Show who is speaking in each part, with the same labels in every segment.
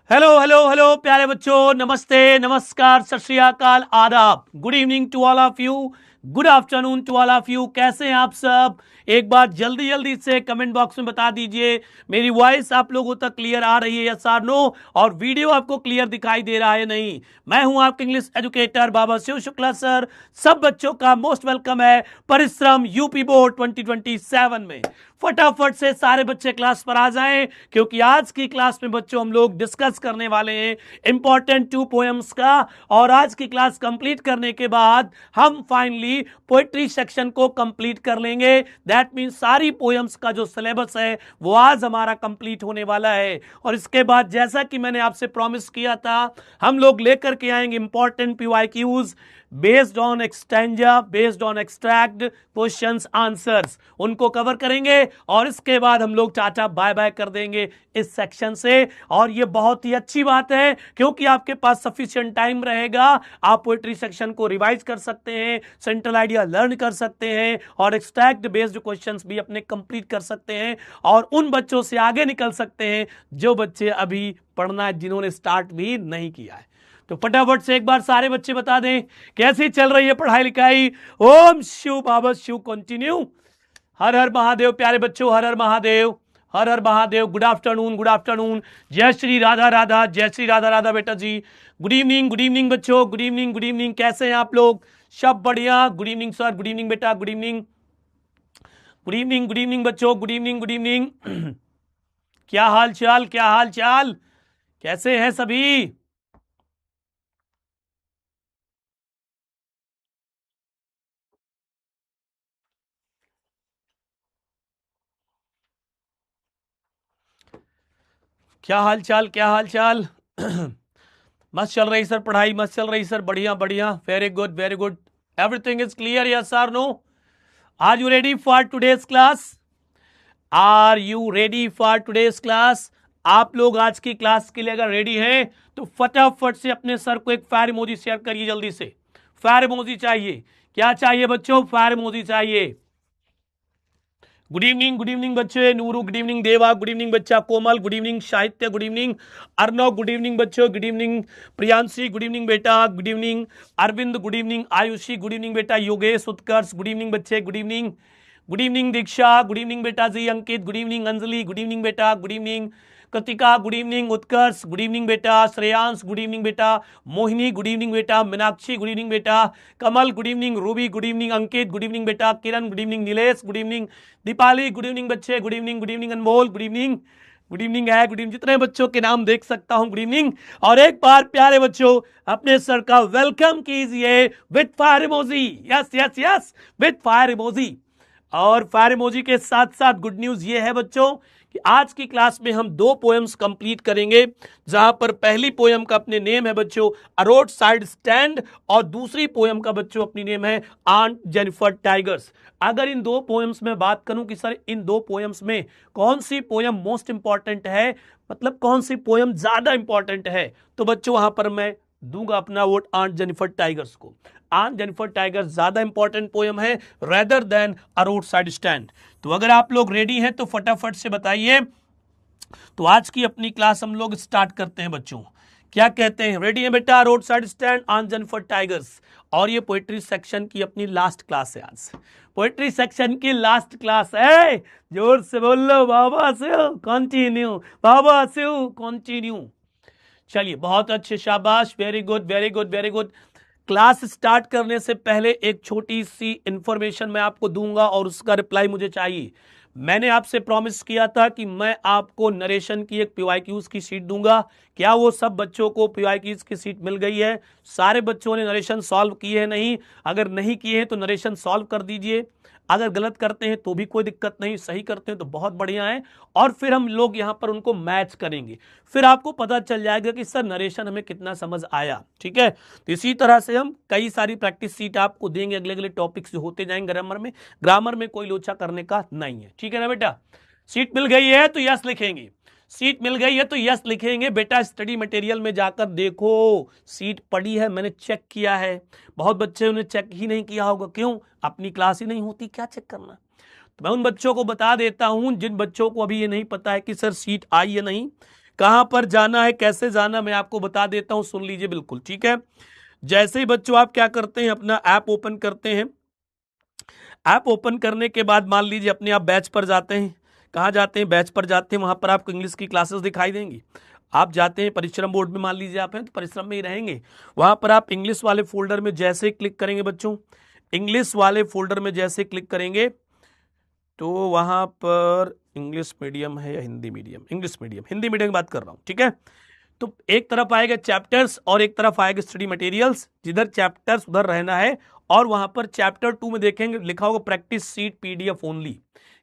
Speaker 1: Hello hello hello प्यारे बच्चों, नमस्ते, नमस्कार, सत श्री अकाल, आदाब, good evening to all of you, good afternoon to all of you. कैसे हैं आप सब? एक बार जल्दी जल्दी से कमेंट बॉक्स में बता दीजिए मेरी वॉइस आप लोगों तक क्लियर आ रही है या सार नो, और वीडियो आपको क्लियर दिखाई दे रहा है नहीं। मैं हूं आपके इंग्लिश एजुकेटर बाबा शिव शुक्ला सर। सब बच्चों का मोस्ट वेलकम है परिश्रम यूपी बोर्ड 2027 में। फटाफट से सारे बच्चे क्लास पर आ जाएं, क्योंकि आज की क्लास में बच्चों हम लोग डिस्कस करने वाले हैं इंपॉर्टेंट 2 पोएम्स का। और आज की क्लास कंप्लीट करने के बाद हम फाइनली पोएट्री सेक्शन को कंप्लीट कर लेंगे। दैट मींस सारी पोएम्स का जो सिलेबस है वो आज हमारा कंप्लीट होने वाला है। और इसके बाद जैसा कि मैंने आपसे प्रॉमिस किया था, हम लोग लेकर के आएंगे इंपॉर्टेंट पीवाईक्यूज बेस्ड ऑन एक्सटेंजा, based on extract, questions, answers, उनको कवर करेंगे। और इसके बाद हम लोग टाटा बाय बाय कर देंगे इस सेक्शन से। और ये बहुत ही अच्छी बात है, क्योंकि आपके पास सफिशिएंट टाइम रहेगा। आप पोएट्री सेक्शन को रिवाइज कर सकते हैं, सेंट्रल आइडिया लर्न कर सकते हैं, और एक्सट्रैक्ट बेस्ड क्वेश्चंस भी अपने कंप्लीट कर सकते हैं, और उन बच्चों से आगे निकल सकते हैं जो बच्चे अभी पढ़ना है, जिन्होंने स्टार्ट भी नहीं किया है। तो फटाफट से एक बार सारे बच्चे बता दें कैसी चल रही है पढ़ाई लिखाई। ओम शिव बाबा शिव कंटिन्यू। हर हर महादेव प्यारे बच्चों, हर हर महादेव, हर हर Mahadev. Good afternoon, good afternoon. जय श्री राधा राधा, जय श्री राधा राधा बेटा जी। गुड इवनिंग बच्चों, good evening, good evening. Good हैं आप लोग? सब बढ़िया। Good evening sir, good evening बेटा, good evening, good evening, good evening बच्चों, गुड इवनिंग, गुड इवनिंग। क्या हाल चाल, क्या हाल चाल, कैसे हैं सभी? क्या हाल चाल, क्या हाल चाल? मस्त चल रही सर पढ़ाई, मस्त चल रही सर, बढ़िया बढ़िया, very good, very good. Everything is clear, yes or no? Are you ready for today's class? Are you ready for today's class? आप लोग आज की क्लास के लिए अगर रेडी हैं तो फटाफट से अपने सर को एक फायर इमोजी शेयर करिए जल्दी से। फायर इमोजी चाहिए। क्या चाहिए बच्चों? फायर इमोजी चाहिए। गुड इवनिंग बच्चे। Nooru good evening, Deva good evening बच्चा, Komal good evening, Sahitya good evening, Arnav good evening बच्चों, good evening, Priyanshi good evening बेटा, good evening, Arvind good evening, Aayushi good evening बेटा, योगेश, उत्कर्ष गुड इवनिंग बच्चे, good evening, good evening, Diksha good evening बेटा ji, Ankit good evening, Anjali good evening बेटा, good evening, Kritika good evening, Utkarsh good evening बेटा, Shreyansh good evening बेटा, Mohini good evening बेटा, Meenakshi good evening बेटा, Kamal good evening, Ruby good evening, Ankit good evening बेटा, Kiran good evening, Nilesh good evening, Deepali good evening बच्चे, good evening, good evening, Anmol good evening, good evening है, good evening, जितने बच्चों के नाम देख सकता हूं गुड इवनिंग। और एक बार प्यारे बच्चों अपने सर का वेलकम कीजिए with fire emoji. Yes yes yes, with fire emoji. और फायर इमोजी के साथ साथ गुड न्यूज ये है बच्चों कि आज की क्लास में हम 2 पोएम्स कंप्लीट करेंगे, जहां पर पहली पोएम का अपने नेम है बच्चों अ रोड साइड स्टैंड, और दूसरी पोएम का बच्चों अपनी नेम है आंट जेनिफर टाइगर्स। अगर इन 2 पोएम्स में बात करूं कि सर इन 2 पोएम्स में कौन सी पोएम मोस्ट इंपॉर्टेंट है, मतलब कौन सी पोएम ज्यादा इंपॉर्टेंट है, तो बच्चों वहां पर मैं दूंगा अपना वोट आंट जेनिफर टाइगर्स को। आंट जेनिफर टाइगर्स ज्यादा इंपॉर्टेंट पोएम है रेदर देन अ रोड साइड स्टैंड। तो अगर आप लोग रेडी हैं तो फटाफट से बताइए। तो आज की अपनी क्लास हम लोग स्टार्ट करते हैं बच्चों। क्या कहते हैं? रेडी है बेटा? Road side stand, aunt Jennifer tigers. और ये पोएट्री सेक्शन की अपनी लास्ट क्लास है। आज पोएट्री सेक्शन की लास्ट क्लास है। जोर से बोलो बाबा शिव कंटिन्यू, बाबा शिव कंटिन्यू। चलिए बहुत अच्छे, शाबाश, very good, very good, very good. Class start करने से पहले एक छोटी सी इंफॉर्मेशन मैं आपको दूंगा और उसका रिप्लाई मुझे चाहिए। मैंने आपसे प्रॉमिस किया था कि मैं आपको नरेशन की एक पीवाईक्यूज की सीट दूंगा। क्या वो सब बच्चों को पीवाईक्यूज की सीट मिल गई है? सारे बच्चों ने नरेशन सॉल्व किए हैं? नहीं? अगर नहीं किए हैं तो नरेशन सॉल्व कर दीजिए। अगर गलत करते हैं तो भी कोई दिक्कत नहीं, सही करते हैं तो बहुत बढ़िया है। और फिर हम लोग यहां पर उनको मैच करेंगे, फिर आपको पता चल जाएगा कि सर नरेशन हमें कितना समझ आया। ठीक है? तो इसी तरह से हम कई सारी प्रैक्टिस सीट आपको देंगे, अगले अगले टॉपिक्स जो होते जाएंगे ग्रामर में कोई लोचा करने का नहीं है। ठीक है ना बेटा? सीट मिल गई है तो यस लिखेंगे, सीट मिल गई है तो यस लिखेंगे। बेटा स्टडी मटेरियल में जाकर देखो, सीट पड़ी है, मैंने चेक किया है। बहुत बच्चे उन्हें चेक ही नहीं किया होगा। क्यों? अपनी क्लास ही नहीं होती, क्या चेक करना। तो मैं उन बच्चों को बता देता हूं जिन बच्चों को अभी ये नहीं पता है कि सर सीट आई या नहीं। कहां पर जाना है, कैसे जाना, मैं आपको बता देता हूं, सुन लीजिए बिल्कुल, ठीक है। जैसे ही बच्चों आप क्या करते हैं, अपना ऐप ओपन करते हैं। ऐप ओपन करने के बाद मान लीजिए अपने आप बैच पर जाते हैं। कहाँ जाते हैं, बैच पर जाते हैं, वहां पर आपको इंग्लिश की क्लासेस दिखाई देंगी। आप जाते हैं परिश्रम बोर्ड में, मान लीजिए आप हैं तो परिश्रम में ही रहेंगे। वहां पर आप इंग्लिश वाले फोल्डर में जैसे क्लिक करेंगे बच्चों, इंग्लिश वाले फोल्डर में जैसे क्लिक करेंगे तो वहां पर इंग्लिश मीडियम है या Hindi medium, English medium, Hindi medium की बात कर रहा हूं, ठीक है। तो एक तरफ आएगा चैप्टर्स और एक तरफ आएगा स्टडी मटेरियल्स, जिधर चैप्टर्स उधर रहना है। और वहां पर चैप्टर 2 में देखेंगे लिखा होगा प्रैक्टिस सीट पीडीएफ ओनली।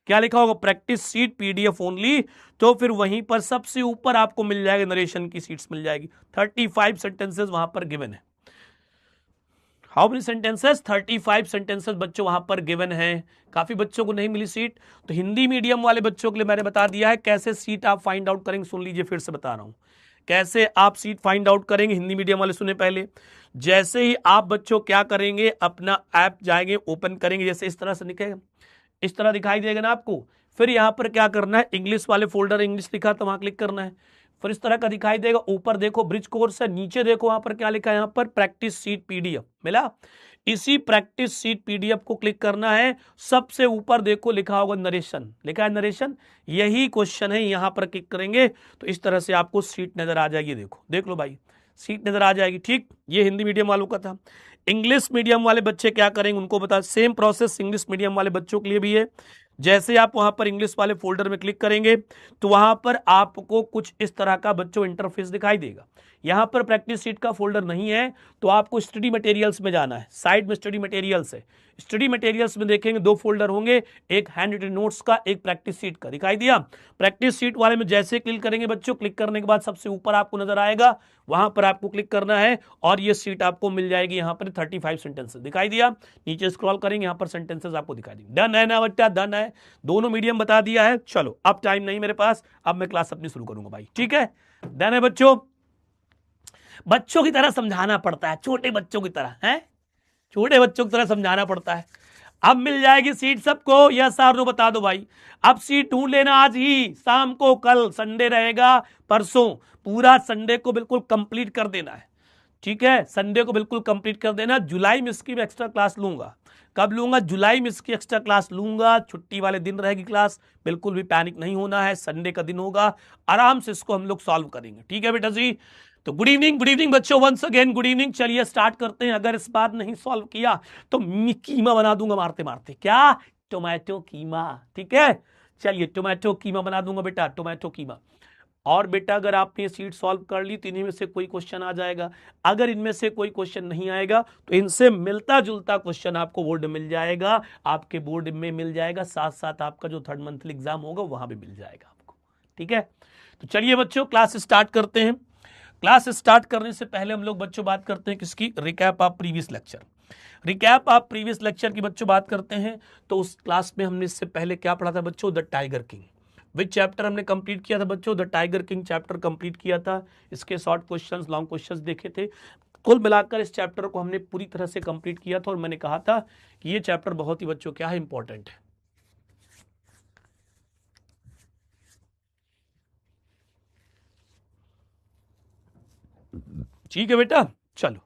Speaker 1: क्या लिखा होगा, प्रैक्टिस सीट पीडीएफ ओनली। तो फिर वहीं पर सबसे ऊपर आपको मिल जाएगा, नरेशन की सीट्स मिल जाएगी। 35 सेंटेंसेस वहां पर गिवन है। हाउ मेनी सेंटेंसेस, 35 सेंटेंसेस बच्चों वहां पर गिवन है। काफी बच्चों को नहीं मिली सीट, तो हिंदी मीडियम वाले बच्चों के लिए मैंने बता दिया है कैसे सीट आप फाइंड आउट करेंगे। सुन लीजिए, फिर से बता रहा हूं कैसे आप सीट फाइंड आउट करेंगे। हिंदी मीडियम वाले सुने पहले। जैसे ही आप बच्चों क्या करेंगे, अपना ऐप जाएंगे, ओपन करेंगे, जैसे इस तरह से दिखेगा, इस तरह दिखाई देगा ना आपको। फिर यहां पर क्या करना है, इंग्लिश वाले फोल्डर, इंग्लिश लिखा तो वहां क्लिक करना है। फिर इस तरह का दिखाई देगा, ऊपर देखो ब्रिज कोर्स है, नीचे देखो वहां पर क्या लिखा है, यहां पर प्रैक्टिस सीट पीडीएफ मिला। इसी प्रैक्टिस सीट पीडीएफ को क्लिक करना है। सबसे ऊपर देखो लिखा होगा नरेशन, लिखा है नरेशन, यही क्वेश्चन है। यहां पर क्लिक करेंगे तो इस तरह से आपको सीट नजर आ जाएगी। देखो, देख लो भाई, सीट नजर आ जाएगी, ठीक। ये हिंदी मीडियम वालों का था। इंग्लिश मीडियम वाले बच्चे क्या करेंगे उनको बता, सेम प्रोसेस इंग्लिश मीडियम वाले बच्चों के लिए भी है। जैसे आप वहां पर इंग्लिश वाले फोल्डर में क्लिक करेंगे तो वहां पर आपको कुछ इस तरह का बच्चों इंटरफेस दिखाई देगा। यहां पर प्रैक्टिस सीट का फोल्डर नहीं है तो आपको स्टडी मटेरियल्स में जाना है। साइड में स्टडी मटेरियल्स है, स्टडी मटेरियल्स में देखेंगे 2 फोल्डर होंगे, एक हैंड रिटन नोट्स का, एक प्रैक्टिस सीट का, दिखाई दिया। प्रैक्टिस सीट वाले में जैसे क्लिक करेंगे बच्चों, क्लिक करने के बाद सबसे ऊपर आपको नजर आएगा, वहां पर आपको क्लिक करना है और ये सीट आपको मिल जाएगी। यहां पर 35 सेंटेंसेस दिखाई दिया। नीचे स्क्रॉल करेंगे, यहां पर सेंटेंसेस आपको दिखाई देंगे। डन है ना बच्चा, डन है। दोनों मीडियम बता दिया है। चलो, अब टाइम नहीं मेरे पास, अब मैं क्लास अपनी शुरू करूंगा भाई, ठीक है। डन है बच्चों, बच्चों की तरह समझाना पड़ता है, छोटे बच्चों की तरह है, छोटे बच्चों की तरह समझाना पड़ता है। अब मिल जाएगी सीट सबको, यस और नो बता दो भाई। अब सीट ढूंढ लेना आज ही, शाम को, कल संडे रहेगा, परसों पूरा संडे को बिल्कुल कंप्लीट कर देना है, ठीक है। संडे को बिल्कुल कंप्लीट कर देना। जुलाई में इसकी एक्स्ट्रा क्लास लूंगा। कब लूंगा, जुलाई में इसकी एक्स्ट्रा क्लास लूंगा। छुट्टी वाले दिन रहेगी क्लास, बिल्कुल भी पैनिक नहीं होना है। संडे का दिन होगा, आराम से इसको हम लोग सॉल्व करेंगे, ठीक है बेटा जी। तो गुड इवनिंग बच्चों, वंस अगेन गुड इवनिंग। चलिए स्टार्ट करते हैं। अगर इस बार नहीं सॉल्व किया तो कीमा बना दूंगा मारते मारते। क्या, टोमेटो कीमा, ठीक है। चलिए टोमेटो कीमा बना दूंगा बेटा, टोमेटो कीमा। और बेटा अगर आपने सीट सॉल्व कर ली तो इन्हीं में से कोई क्वेश्चन आ जाएगा। अगर इनमें से कोई क्वेश्चन नहीं आएगा तो इनसे मिलता जुलता क्वेश्चन आपको बोर्ड में मिल जाएगा, आपके बोर्ड में मिल जाएगा, साथ साथ आपका जो 3rd मंथली एग्जाम होगा वहां भी मिल जाएगा आपको, ठीक है। तो चलिए बच्चों क्लास स्टार्ट करते हैं। क्लास स्टार्ट करने से पहले हम लोग बच्चों बात करते हैं किसकी, recap of previous lecture. Recap of previous lecture की बच्चों बात करते हैं। तो उस क्लास में हमने इससे पहले क्या पढ़ा था बच्चों, the tiger king. Which chapter हमने कंप्लीट किया था बच्चों, the tiger king chapter complete किया था। इसके शॉर्ट क्वेश्चंस, लॉन्ग क्वेश्चंस देखे थे। कुल मिलाकर इस चैप्टर को हमने पूरी तरह से कंप्लीट किया था और मैंने कहा था कि ये चैप्टर बहुत ही बच्चों क्या है, इंपॉर्टेंट है। ठीक है बेटा, चलो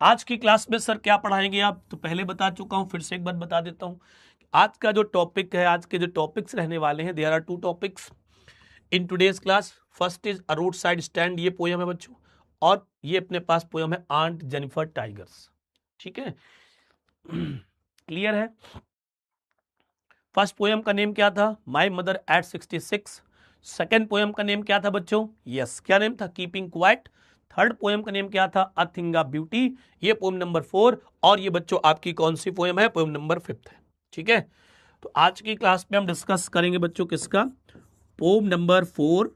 Speaker 1: आज की क्लास में सर क्या पढ़ाएंगे आप, तो पहले बता चुका हूं, फिर से एक बार बता देता हूं। आज का जो टॉपिक है, आज के जो टॉपिक्स रहने वाले हैं, there are 2 topics in today's class. First is a road side stand, ये पोयम है बच्चों, और ये अपने पास पोयम है आंट जेनिफर टाइगर्स, ठीक है। क्लियर है। फर्स्ट पोयम का नेम क्या था, my mother eight 66। Second poem का नेम क्या था बच्चों, यस क्या नेम था, कीपिंग क्वाइट। थर्ड पोयम का नेम क्या था, अ थिंग ऑफ ब्यूटी। ये पोयम नंबर 4, और ये बच्चों आपकी कौन सी पोयम है, पोयम नंबर 5 है, ठीक है। तो आज की क्लास में हम डिस्कस करेंगे बच्चों किसका, पोयम नंबर 4,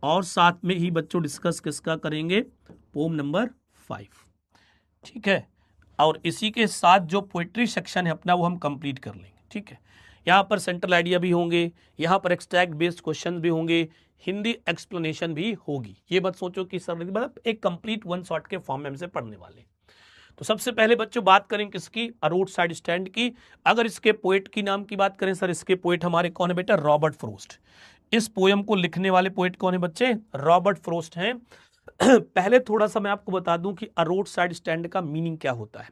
Speaker 1: और साथ में ही बच्चों डिस्कस किसका करेंगे, पोयम नंबर 5, ठीक है। और इसी के साथ जो पोएट्री सेक्शन है अपना वो हम कंप्लीट कर लेंगे, ठीक है। यहाँ पर सेंट्रल आइडिया भी होंगे, यहाँ पर एक्सट्रैक्ट बेस्ड क्वेश्चन भी होंगे, हिंदी एक्सप्लेनेशन भी होगी। ये मत सोचो कि सर मतलब एक कंप्लीट 1 शॉट के फॉर्म में हमसे पढ़ने वाले। तो सबसे पहले बच्चों बात करें किसकी, अ रोड साइड स्टैंड की। अगर इसके पोएट की नाम की बात करें सर, इसके पोएट हमारे कौन है बेटा, रॉबर्ट फ्रोस्ट। इस पोयम को लिखने वाले पोएट कौन है बच्चे, रॉबर्ट फ्रोस्ट हैं। पहले थोड़ा सा मैं आपको बता दूं कि अ रोड साइड स्टैंड का मीनिंग क्या होता है।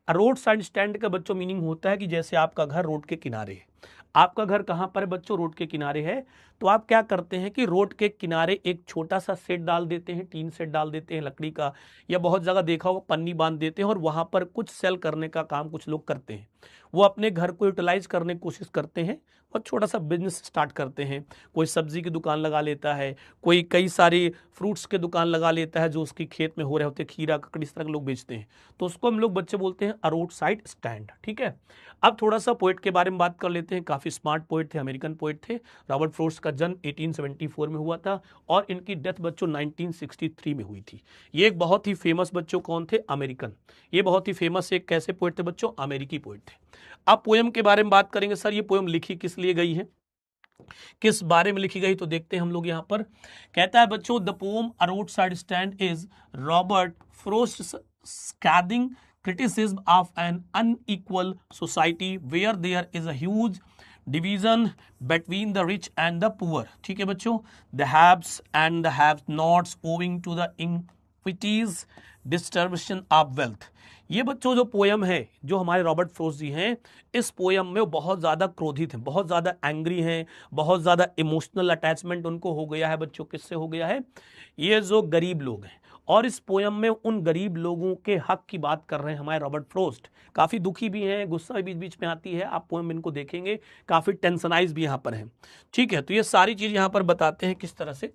Speaker 1: अ रोड साइड स्टैंड का बच्चों मीनिंग होता है कि जैसे आपका घर रोड के किनारे है। आपका घर कहां पर है बच्चों, रोड के किनारे है। तो आप क्या करते हैं कि रोड के किनारे एक छोटा सा सेट डाल देते हैं, टीन सेट डाल देते हैं लकड़ी का, या बहुत जगह देखा हो पन्नी बांध देते हैं, और वहां पर कुछ सेल करने का काम कुछ लोग करते हैं। वो अपने घर को यूटिलाइज करने की कोशिश करते हैं और छोटा सा बिजनेस स्टार्ट करते हैं। कोई सब्जी की दुकान लगा लेता है, कोई कई सारी फ्रूट्स की दुकान लगा लेता है जो उसकी खेत में हो रहे होते हैं, खीरा ककड़ी इस तरह के लोग बेचते हैं। तो उसको हम लोग बच्चे बोलते हैं अ रोड साइड स्टैंड। ठीक है, अब थोड़ा सा पोएट के बारे में बात कर लेते हैं। काफी स्मार्ट पोएट थे, अमेरिकन पोएट थे। रॉबर्ट फ्रोस्ट का जन्म 1874 में हुआ था और इनकी डेथ बच्चों 1963 में हुई थी। ये एक बहुत ही फेमस बच्चों कौन थे, अमेरिकन। ये बहुत ही फेमस एक कैसे पोएट थे बच्चों, अमेरिकी पोएट थे। अब पोएम के बारे में बात करेंगे सर, ये पोएम लिखी किस लिए गई है, किस बारे में लिखी गई, तो देखते हैं हम लोग यहाँ पर। कहता है बच्चों, the pome a road side stand is Robert frost scathing criticism of an unequal society where there is a huge division between the rich and the poor। ठीक है बच्चों, the haves and the have nots owing to the inequities distribution of wealth। ये बच्चों जो poem है, जो हमारे Robert frost जी हैं, इस पोयम में वो बहुत ज़्यादा क्रोधित हैं, बहुत ज़्यादा एंग्री हैं, बहुत ज़्यादा इमोशनल अटैचमेंट उनको हो गया है बच्चों। किससे हो गया है, ये जो गरीब लोग हैं। और इस पोयम में उन गरीब लोगों के हक की बात कर रहे हैं हमारे रॉबर्ट फ्रोस्ट। काफ़ी दुखी भी हैं, गुस्सा भी बीच बीच में आती है, आप पोयम इनको देखेंगे काफ़ी टेंशनाइज भी यहाँ पर हैं। ठीक है, तो ये सारी चीज़ यहाँ पर बताते हैं किस तरह से।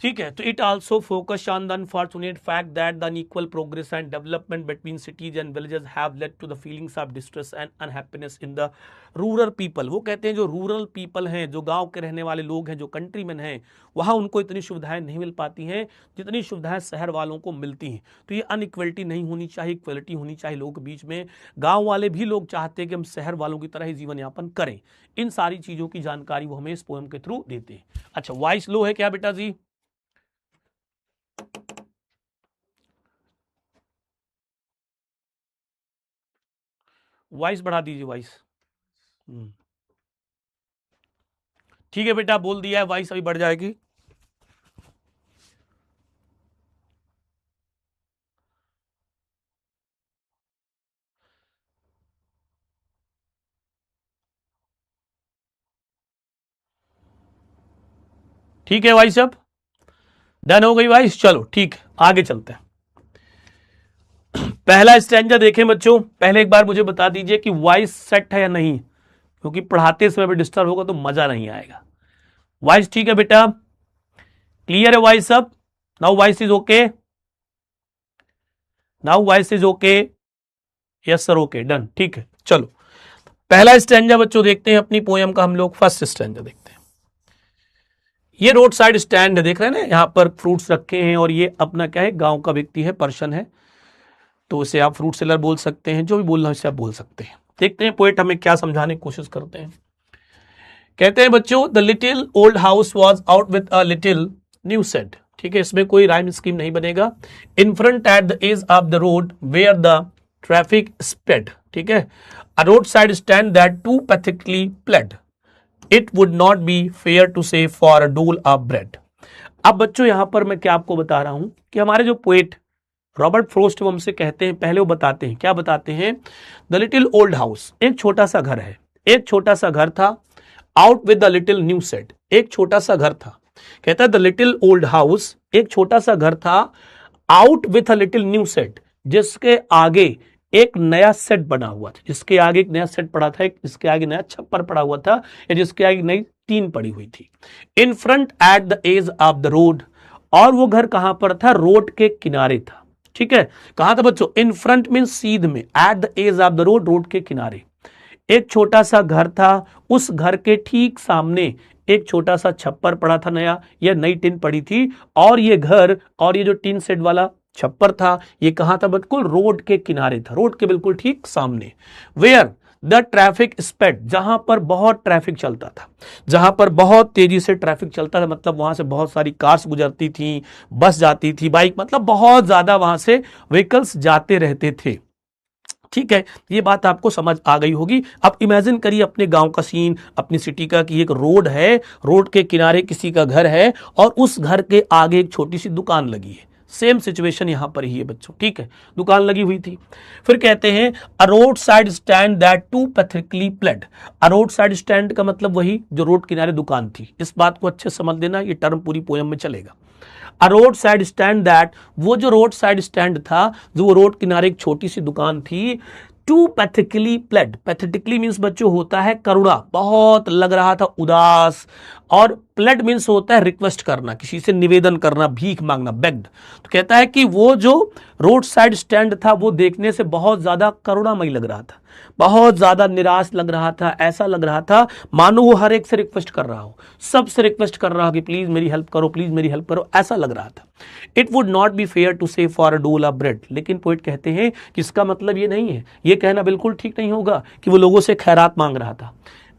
Speaker 1: ठीक है, तो it also focus on the unfortunate fact that the unequal progress and development between cities and villages have led to the feelings of distress and unhappiness in the rural people. वो कहते हैं जो रूरल पीपल हैं, जो गांव के रहने वाले लोग हैं, जो कंट्रीमैन हैं, वहां उनको इतनी सुविधाएं नहीं मिल पाती हैं जितनी सुविधाएं शहर वालों को मिलती हैं। तो ये अनइक्वलिटी नहीं होनी चाहिए, इक्वलिटी होनी चाहिए लोगों के बीच में। गाँव वाले भी लोग चाहते हैं कि हम शहर वालों की तरह ही जीवन यापन करें। इन सारी चीज़ों की जानकारी वो हमें इस पोएम के थ्रू देते हैं। अच्छा, वॉइस लो है क्या बेटा जी, वॉइस बढ़ा दीजिए, वॉइस। ठीक है बेटा, बोल दिया है, वॉइस अभी बढ़ जाएगी। ठीक है वॉइस, अब डन हो गई वॉइस। चलो ठीक है, आगे चलते हैं। पहला स्टैंजा देखें बच्चों। पहले एक बार मुझे बता दीजिए कि वॉइस सेट है या नहीं, क्योंकि पढ़ाते समय भी डिस्टर्ब होगा तो मजा नहीं आएगा। वॉइस ठीक है बेटा, क्लियर है वॉइस सब, now voice is okay, now voice is okay, yes sir okay, done. ठीक है, चलो पहला स्टैंजा बच्चों देखते हैं अपनी पोयम का। हम लोग फर्स्ट स्टैंजा देखते हैं। ये रोड साइड स्टैंड है, देख रहे हैं ना, यहाँ पर फ्रूट्स रखे हैं, और ये अपना क्या है, गांव का व्यक्ति है, पर्सन है, तो उसे आप फ्रूट सेलर बोल सकते हैं, जो भी बोलना है उसे आप बोल सकते हैं। देखते हैं पोएट हमें क्या समझाने की कोशिश करते हैं। कहते हैं बच्चों, the little old house was out with a little new set. ठीक है, इसमें कोई राइम स्कीम नहीं बनेगा। In front at the edge of the road where the traffic spread. ठीक है, a road side stand that too pathetically pled, it would not be fair to say for a dole of bread. अब बच्चों यहां पर मैं क्या आपको बता रहा हूं कि हमारे जो पोएट रॉबर्ट फ्रोस्ट वो हमसे कहते हैं, पहले वो बताते हैं, क्या बताते हैं, द लिटिल ओल्ड हाउस, एक छोटा सा घर है, एक छोटा सा घर था, out with the little new set, एक छोटा सा घर था। कहता है द लिटिल ओल्ड हाउस, एक छोटा सा घर था, out with a little new set, जिसके आगे एक नया सेट बना हुआ था, जिसके आगे एक नया सेट पड़ा था, जिसके आगे नया छप्पर पड़ा हुआ था, या जिसके आगे नई टीन पड़ी हुई थी। In front at the edge of the road, और वो घर कहां पर था, रोड के किनारे था। ठीक है, कहां था बच्चों, इन फ्रंट मीन सीध में, at the edge of the road, road के किनारे एक छोटा सा घर था। उस घर के ठीक सामने एक छोटा सा छप्पर पड़ा था नया, या नई टीन पड़ी थी, और ये घर और ये जो टीन सेट वाला छप्पर था, ये कहां था, बिल्कुल रोड के किनारे था, रोड के बिल्कुल ठीक सामने। वेयर द ट्रैफिक स्पेड, जहां पर बहुत ट्रैफिक चलता था, जहां पर बहुत तेजी से ट्रैफिक चलता था, मतलब वहां से बहुत सारी कार्स गुजरती थी, बस जाती थी, बाइक, मतलब बहुत ज्यादा वहां से व्हीकल्स जाते रहते थे। ठीक है, ये बात आपको समझ आ गई होगी। अब इमेजिन करिए अपने गांव का सीन, अपनी सिटी का, कि एक रोड है, रोड के किनारे किसी का घर है और उस घर के आगे एक छोटी सी दुकान लगी है। सेम सिचुएशन यहां पर ही है बच्चों। ठीक है, दुकान लगी हुई थी। फिर कहते हैं a road side stand that too pathetically pled. A road side stand का मतलब वही जो रोड किनारे दुकान थी। इस बात को अच्छे समझ लेना, ये टर्म पूरी पोयम में चलेगा। अ रोड साइड स्टैंड दैट, वो जो रोड साइड स्टैंड था, जो वो रोड किनारे एक छोटी सी दुकान थी, to pathetically pled. Pathetically means बच्चों होता है करुणा, बहुत लग रहा था उदास, और प्लेड मीन्स होता है रिक्वेस्ट करना, किसी से निवेदन करना, भीख मांगना, बेग्ड। तो कहता है कि वो जो रोड साइड स्टैंड था वो देखने से बहुत ज्यादा करुणामयी लग रहा था, बहुत ज्यादा निराश लग रहा था, ऐसा लग रहा था मानो वो हर एक से रिक्वेस्ट कर रहा हो, सबसे रिक्वेस्ट कर रहा हो कि प्लीज मेरी हेल्प करो, प्लीज मेरी हेल्प करो, ऐसा लग रहा था। It would not be fair to say for a dole of bread. लेकिन पोइट कहते हैं कि इसका मतलब ये नहीं है, ये कहना बिल्कुल ठीक नहीं होगा कि वो लोगों से खैरात मांग रहा था।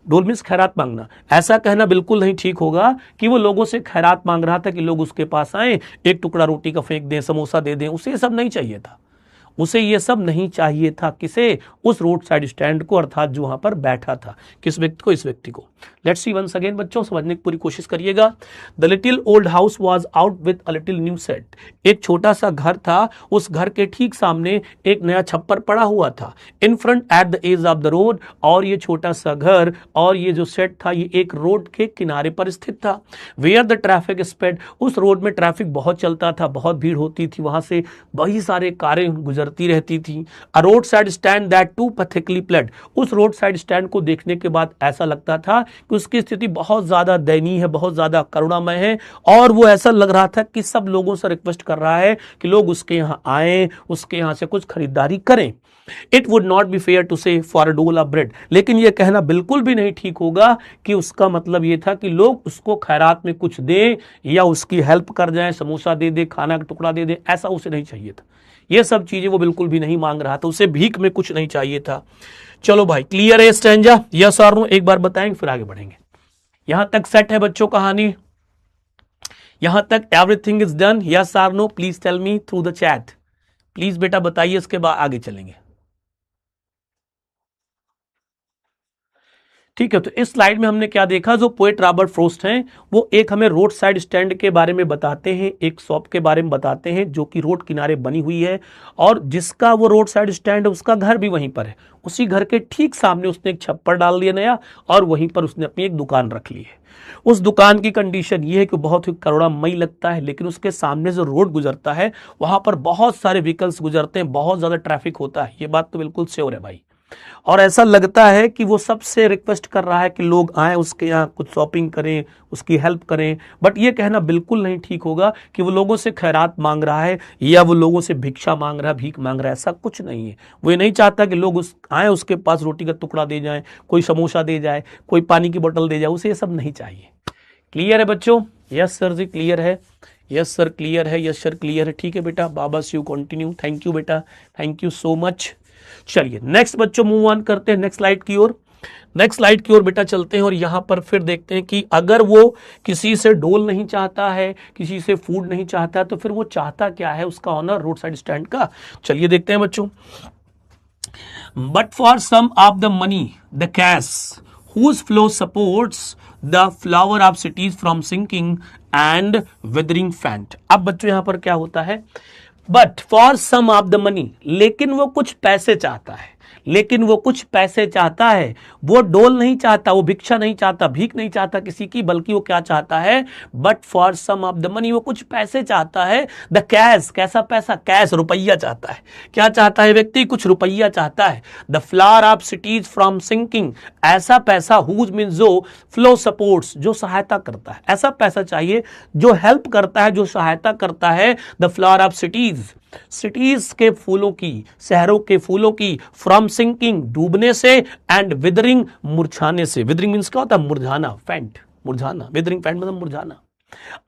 Speaker 1: डोल मीन्स खैरात मांगना, ऐसा कहना बिल्कुल नहीं ठीक होगा कि वो लोगों से खैरात मांग रहा था, कि लोग उसके पास आए, एक टुकड़ा रोटी का फेंक दें, समोसा दे दें। उसे ये सब नहीं चाहिए था, उसे ये सब नहीं चाहिए था। किसे? उस रोड साइड स्टैंड को, अर्थात जो वहां पर बैठा था। किस व्यक्ति को? इस व्यक्ति को। लेट्स सी वंस अगेन बच्चों, समझने की पूरी कोशिश करिएगा। The little old house was out with a little new set. एक छोटा सा घर था, उस घर के ठीक सामने एक नया छप्पर पड़ा हुआ था। In front at the edge of the road, और ये छोटा सा घर और ये जो सेट था ये एक रोड के किनारे पर स्थित था। वेयर द ट्रैफिक स्पेड, उस रोड में ट्रैफिक बहुत चलता था, बहुत भीड़ होती थी, वहां से वही सारे कारें गुजरती रहती थी। A road side stand that too pathetically pled, उस रोड साइड स्टैंड को देखने के बाद ऐसा लगता था कि उसकी स्थिति बहुत ज्यादा दयनीय है, बहुत ज्यादा करुणामय है, और वो ऐसा लग रहा था कि सब लोगों से रिक्वेस्ट कर रहा है कि लोग उसके यहां आए, उसके यहां से कुछ खरीदारी करें। It would not be fair to say for a dole of bread, लेकिन यह कहना बिल्कुल भी नहीं ठीक होगा कि उसका मतलब यह था कि लोग उसको खैरात में कुछ दें या उसकी हेल्प कर जाएं, समोसा दे दे, खाना का टुकड़ा दे दे, ऐसा उसे नहीं चाहिए था। ये सब चीजें वो बिल्कुल भी नहीं मांग रहा था, उसे भीख में कुछ नहीं चाहिए था। चलो भाई, क्लियर है स्टैंजा? यस और नो एक बार बताएंगे फिर आगे बढ़ेंगे। यहां तक सेट है बच्चों कहानी? यहां तक एवरीथिंग इज डन? यस और no please tell me through the chat. Please बेटा बताइए, इसके बाद आगे चलेंगे। ठीक है, तो इस स्लाइड में हमने क्या देखा, जो पोएट रॉबर्ट फ्रॉस्ट हैं वो एक हमें रोड साइड स्टैंड के बारे में बताते हैं, एक शॉप के बारे में बताते हैं जो कि रोड किनारे बनी हुई है, और जिसका वो रोड साइड स्टैंड है उसका घर भी वहीं पर है। उसी घर के ठीक सामने उसने एक छप्पर डाल दिया नया, और वहीं पर उसने अपनी एक दुकान रख ली है। उस दुकान की कंडीशन ये है कि बहुत ही करुणामयी लगता है, लेकिन उसके सामने जो रोड गुजरता है वहां पर बहुत सारे व्हीकल्स गुजरते हैं, बहुत ज्यादा ट्रैफिक होता है, ये बात तो बिल्कुल श्योर है भाई। और ऐसा लगता है कि वो सबसे रिक्वेस्ट कर रहा है कि लोग आए उसके यहाँ, कुछ शॉपिंग करें, उसकी हेल्प करें। बट ये कहना बिल्कुल नहीं ठीक होगा कि वो लोगों से खैरात मांग रहा है या वो लोगों से भिक्षा मांग रहा है, भीख मांग रहा है, ऐसा कुछ नहीं है। वो ये नहीं चाहता कि लोग आए उसके पास, रोटी का टुकड़ा दे जाए, कोई समोसा दे जाए, कोई पानी की बोतल दे जाए, उसे ये सब नहीं चाहिए। क्लियर है बच्चों? यस सर जी क्लियर है, यस सर क्लियर है, यस सर क्लियर है। ठीक है बेटा, बाबा शिव कंटिन्यू। थैंक यू बेटा, थैंक यू सो मच। चलिए नेक्स्ट बच्चों मूव ऑन करते हैं नेक्स्ट स्लाइड की ओर। नेक्स्ट स्लाइड की ओर बेटा चलते हैं, और यहां पर फिर देखते हैं कि अगर वो किसी से डोल नहीं चाहता है, किसी से फूड नहीं चाहता है, तो फिर वो चाहता क्या है उसका ऑनर रोड साइड स्टैंड का। चलिए देखते हैं बच्चों। But for some of the money the cash whose flow supports the flower of cities from sinking and withering faint। अब बच्चों यहां पर क्या होता है, but for some of the money, लेकिन वो कुछ पैसे चाहता है, लेकिन वो कुछ पैसे चाहता है, वो डोल नहीं चाहता, वो भिक्षा नहीं चाहता, भीख नहीं चाहता किसी की, बल्कि वो क्या चाहता है, but for some of the money, वो कुछ पैसे चाहता है। द कैश, कैसा पैसा? कैश, रुपया चाहता है। क्या चाहता है व्यक्ति? कुछ रुपया चाहता है। The flower of cities from sinking, ऐसा पैसा, हुज मीन जो फ्लो सपोर्ट्स, जो सहायता करता है, ऐसा पैसा चाहिए जो हेल्प करता है, जो सहायता करता है। The flower of cities, cities के फूलों की, शहरों के फूलों की, फ्रॉम सिंकिंग, डूबने से, एंड विदरिंग, मुरझाने से। विदरिंग मींस क्या होता है? मुरझाना, फेंट, मुरझाना। विदरिंग फेंट मतलब मुरझाना।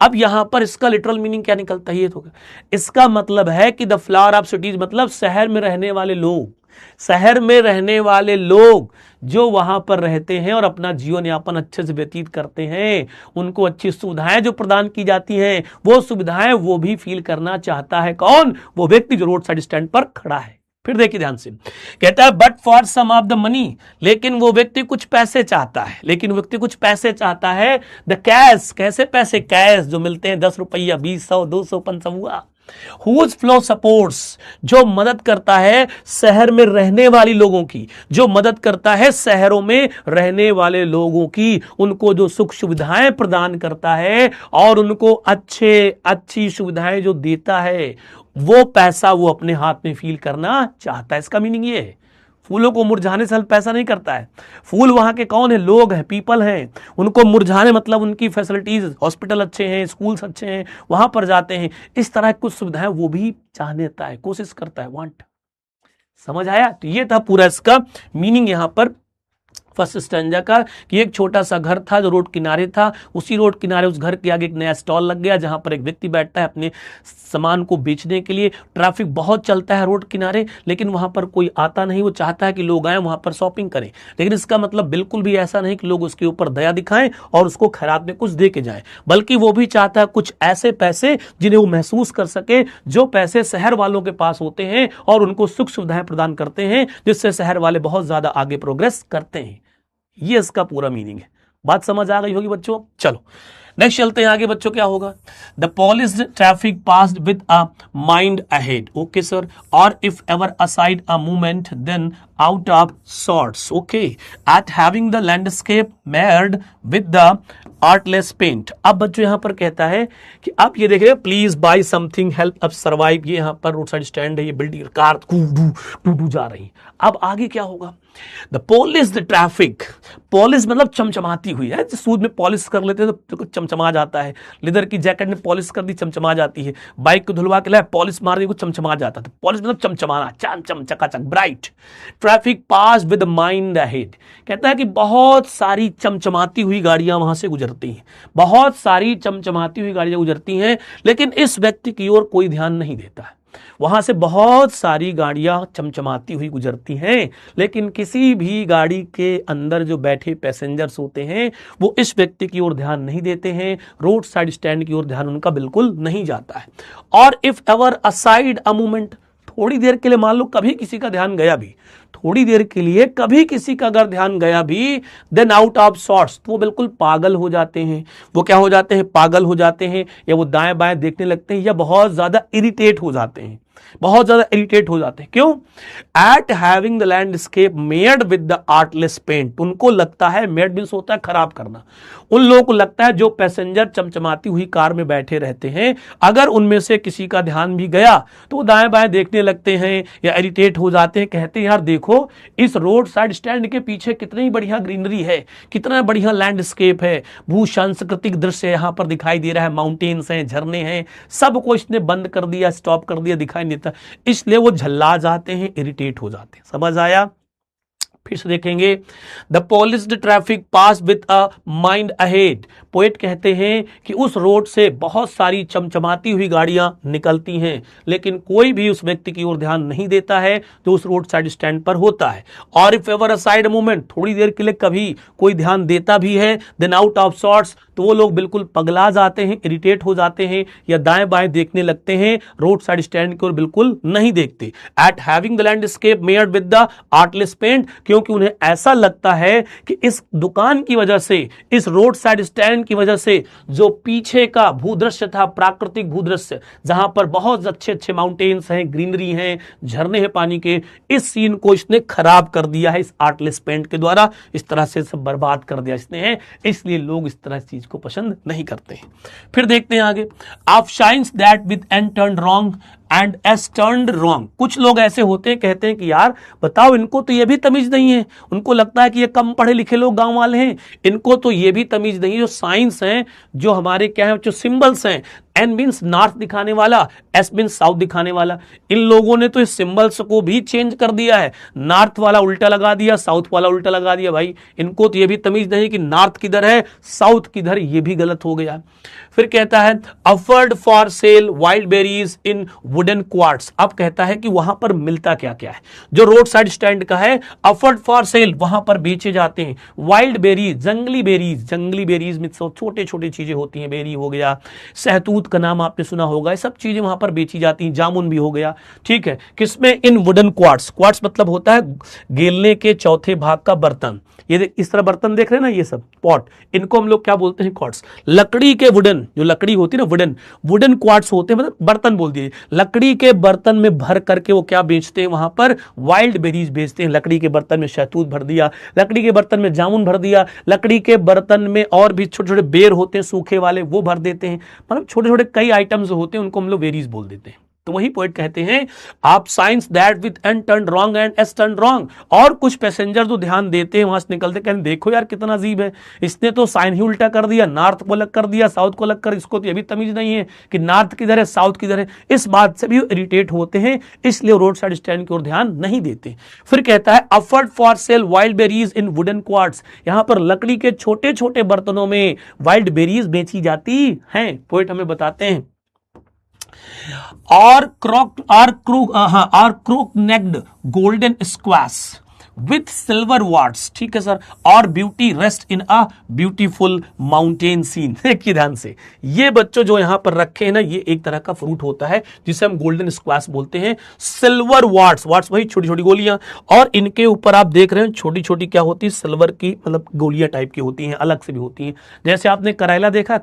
Speaker 1: अब यहां पर इसका लिटरल मीनिंग क्या निकलता है, ये तो इसका मतलब है कि द फ्लावर ऑफ सिटीज मतलब शहर में रहने वाले लोग, शहर में रहने वाले लोग जो वहां पर रहते हैं और अपना जीवन यापन अच्छे से व्यतीत करते हैं, उनको अच्छी सुविधाएं जो प्रदान की जाती हैं, वो सुविधाएं वो भी फील करना चाहता है। कौन? वो व्यक्ति जो रोड साइड स्टैंड पर खड़ा है। फिर देखिए ध्यान से, कहता है but for some of the money, लेकिन वो व्यक्ति कुछ पैसे चाहता है, द कैश, कैसे पैसे? कैश जो मिलते हैं 10 रुपया, 20, 100, 200, 500 हुआ। हुज फ्लो सपोर्ट्स, जो मदद करता है शहर में रहने वाली लोगों की, जो मदद करता है शहरों में रहने वाले लोगों की, उनको जो सुख सुविधाएं प्रदान करता है और उनको अच्छी सुविधाएं जो देता है, वो पैसा वो अपने हाथ में फील करना चाहता है। इसका मीनिंग ये है, फूलों को मुरझाने से पैसा नहीं करता है। फूल वहां के कौन है? लोग हैं, पीपल हैं। उनको मुरझाने मतलब उनकी फैसिलिटीज, हॉस्पिटल अच्छे हैं, स्कूल्स अच्छे हैं, वहां पर जाते हैं, इस तरह कुछ सुविधाएं वो भी चाहता है, कोशिश करता है, वांट। समझ आया? तो ये था पूरा इसका मीनिंग यहां पर फर्स्ट स्टैंजा का, कि एक छोटा सा घर था जो रोड किनारे था, उसी रोड किनारे उस घर के आगे एक नया स्टॉल लग गया जहां पर एक व्यक्ति बैठता है अपने सामान को बेचने के लिए। ट्रैफिक बहुत चलता है रोड किनारे, लेकिन वहां पर कोई आता नहीं। वो चाहता है कि लोग आए वहां पर शॉपिंग करें, लेकिन इसका मतलब बिल्कुल भी ऐसा नहीं कि लोग उसके ऊपर दया दिखाएं और उसको खैरात में कुछ दे के जाएं, बल्कि वो भी चाहता है कुछ ऐसे पैसे जिन्हें वो महसूस कर सके, जो पैसे शहर वालों के पास होते हैं और उनको सुख सुविधाएं प्रदान करते हैं, जिससे शहर वाले बहुत ज्यादा आगे प्रोग्रेस करते हैं। ये इसका पूरा मीनिंग है। बात समझ आ गई होगी बच्चों? चलो नेक्स्ट चलते हैं आगे बच्चों। क्या होगा? The polished traffic passed with a mind ahead, okay sir, और if ever aside a movement then out of sorts, okay, at having the landscape marred with the artless paint. अब बच्चों यहां पर कहता है कि आप ये देख रहे हैं, please buy something help us survive. ये यहां पर रोड साइड स्टैंड है, ये बिल्डिंग कार टू जा रही। अब आगे क्या होगा? The polish the traffic, polish मतलब चमचमाती हुई है। सूद में पॉलिश कर लेते हैं तो चमचमा जाता है, लेदर की जैकेट में पॉलिश कर दी चमचमा जाती है, बाइक को धुलवा के लाए पॉलिश मार दी, चमचमा जाता है। पॉलिश मतलब चमचमाना, चम चकाचक, bright. Traffic pass with mind ahead, कहता है कि बहुत सारी चमचमाती हुई गाड़ियां वहां से गुजरती हैं, बहुत सारी चमचमाती हुई गाड़ियां गुजरती हैं, लेकिन इस व्यक्ति की ओर कोई ध्यान नहीं देता है। वहां से बहुत सारी गाड़ियां चमचमाती हुई गुजरती हैं, लेकिन किसी भी गाड़ी के अंदर जो बैठे पैसेंजर्स होते हैं वो इस व्यक्ति की ओर ध्यान नहीं देते हैं, रोड साइड स्टैंड की ओर ध्यान उनका बिल्कुल नहीं जाता है। और if ever aside a movement, थोड़ी देर के लिए मान लो कभी किसी का ध्यान गया भी, थोड़ी देर के लिए कभी किसी का अगर ध्यान गया भी, देन आउट ऑफ सॉर्ट्स, तो वो बिल्कुल पागल हो जाते हैं। वो क्या हो जाते हैं? पागल हो जाते हैं, या वो दाएं बाएं देखने लगते हैं, या बहुत ज्यादा इरिटेट हो जाते हैं, बहुत ज्यादा इरिटेट हो जाते हैं। क्यों? At having the landscape made with the artless paint, उनको लगता है, मेड मींस होता है खराब करना, उन लोगों को लगता है जो पैसेंजर चमचमाती हुई कार में बैठे रहते हैं, अगर उनमें से किसी का ध्यान भी गया तो वो दाएं बाएं देखने लगते हैं या इरिटेट हो जाते हैं, कहते हैं यार देखो इस रोड साइड स्टैंड के पीछे कितनी बढ़िया ग्रीनरी है, कितना बढ़िया लैंडस्केप है, भू सांस्कृतिक दृश्य यहां पर दिखाई दे रहा है, माउंटेन्स हैं, झरने हैं, सबको इसने बंद कर दिया, स्टॉप कर दिया, दिखाई नहीं देता, इसलिए वो झल्ला जाते हैं, इरिटेट हो जाते हैं। समझ आया? फिर से देखेंगे, the polished traffic pass with a mind ahead, poet कहते हैं कि उस रोड से बहुत सारी चमचमाती हुई गाड़ियां निकलती हैं, लेकिन कोई भी उस व्यक्ति की ओर ध्यान नहीं देता है जो उस रोड साइड स्टैंड पर होता है। और if ever a side movement, थोड़ी देर के लिए कभी कोई ध्यान देता भी है, देन आउट ऑफ सॉर्ट्स, तो वो लोग बिल्कुल पगला जाते हैं, इरिटेट हो जाते हैं, या दाएं बाएं देखने लगते हैं, रोड साइड स्टैंड की ओर बिल्कुल नहीं देखते। At having the landscape marred with the artless paint, क्योंकि उन्हें ऐसा लगता है कि इस दुकान की वजह से, इस रोड साइड स्टैंड की वजह से जो पीछे का भूदृश्य था, प्राकृतिक भूदृश्य, जहां पर बहुत अच्छे अच्छे माउंटेन्स हैं, ग्रीनरी हैं, झरने हैं पानी के, इस सीन को इसने खराब कर दिया है इस आर्टलेस पेंट के द्वारा, इस तरह से सब बर्बाद कर दिया इसने है, इसलिए लोग इस तरह चीज को पसंद नहीं करते हैं। फिर देखते हैं आगे, of signs that with N turn wrong and S turned wrong, कुछ लोग ऐसे होते हैं, कहते हैं कि यार बताओ इनको तो ये भी तमीज नहीं है, उनको लगता है कि ये कम पढ़े लिखे लोग गांव वाले हैं, इनको तो ये भी तमीज नहीं है, जो साइंस हैं, जो हमारे क्या है, जो सिंबल्स हैं, एन मीन्स नॉर्थ दिखाने वाला, एस मीन्स साउथ दिखाने वाला, इन लोगों ने तो इस सिंबल्स को भी चेंज कर दिया है, नॉर्थ वाला उल्टा लगा दिया, साउथ वाला उल्टा लगा दिया। भाई इनको तो ये भी तमीज नहीं कि नॉर्थ किधर है, साउथ किधर, ये भी गलत हो गया। फिर कहता है, afford for sale wild berries in wooden quartz. अब कहता है कि वहां पर मिलता क्या क्या है। जो रोड साइड स्टैंड का है, ऑफर्ड फॉर सेल, वहां पर बेचे जाते हैं वाइल्ड बेरीज, जंगली बेरीज। जंगली बेरीज में छोटे छोटे चीजें होती हैं, बेरी हो गया, सहतूत का नाम आपने सुना होगा, ये सब चीजें वहां पर बेची जाती हैं, जामुन भी हो गया, ठीक है। किसमें? इन वुडन क्वार्ट्स। क्वार्ट्स मतलब होता है गेलने के चौथे भाग का बर्तन। ये इस तरह बर्तन देख रहे हैं ना, ये सब पॉट, इनको हम लोग क्या बोलते हैं? क्वार्ट्स। लकड़ी के वुडन, जो लकड़ी होती है ना, वुडन, वुडन क्वार्ट्स होते हैं, मतलब बर्तन बोल दिए। लकड़ी के बर्तन में भर करके वो क्या बेचते हैं? वहां पर वाइल्ड बेरीज बेचते हैं। लकड़ी के बर्तन में शहतूत भर दिया, लकड़ी के बर्तन में जामुन भर दिया, लकड़ी के बर्तन में और भी छोटे छोटे बेर होते हैं सूखे वाले, वो भर देते हैं। मतलब छोटे छोटे कई आइटम्स होते हैं, उनको हम लोग बेरीज बोल देते हैं। तो वही पोएट कहते हैं, आप signs that with N turn wrong and S turn wrong. और कुछ पैसेंजर तो ध्यान देते हैं, वहां से निकलते कहते देखो यार कितना अजीब है, इसने तो साइन ही उल्टा कर दिया, नॉर्थ को अलग कर दिया, साउथ को अलग कर, इसको तो ये भी तमीज नहीं है कि नॉर्थ किधर है, साउथ किधर है। इस बात से भी इरिटेट होते हैं, इसलिए रोड साइड स्टैंड की ओर ध्यान नहीं देते। फिर कहता है, afford for sale wild berries in wooden quartz. यहां पर लकड़ी के छोटे छोटे बर्तनों में वाइल्ड बेरीज बेची जाती हैं। पोएट हमें बताते हैं, और crook necked golden squash with silver warts, ठीक है सर, और beauty rest in a beautiful mountain scene. देखिए ध्यान से, ये बच्चों जो यहां पर रखे हैं ना, ये एक तरह का फ्रूट होता है जिसे हम गोल्डन स्क्वाश बोलते हैं। सिल्वर वार्ड्स, वार्ड्स वही छोटी छोटी गोलियां, और इनके ऊपर आप देख रहे हैं छोटी छोटी क्या होती है? सिल्वर की, मतलब गोलियां टाइप की होती हैं, अलग से भी होती हैं। जैसे आपने करेला देखा,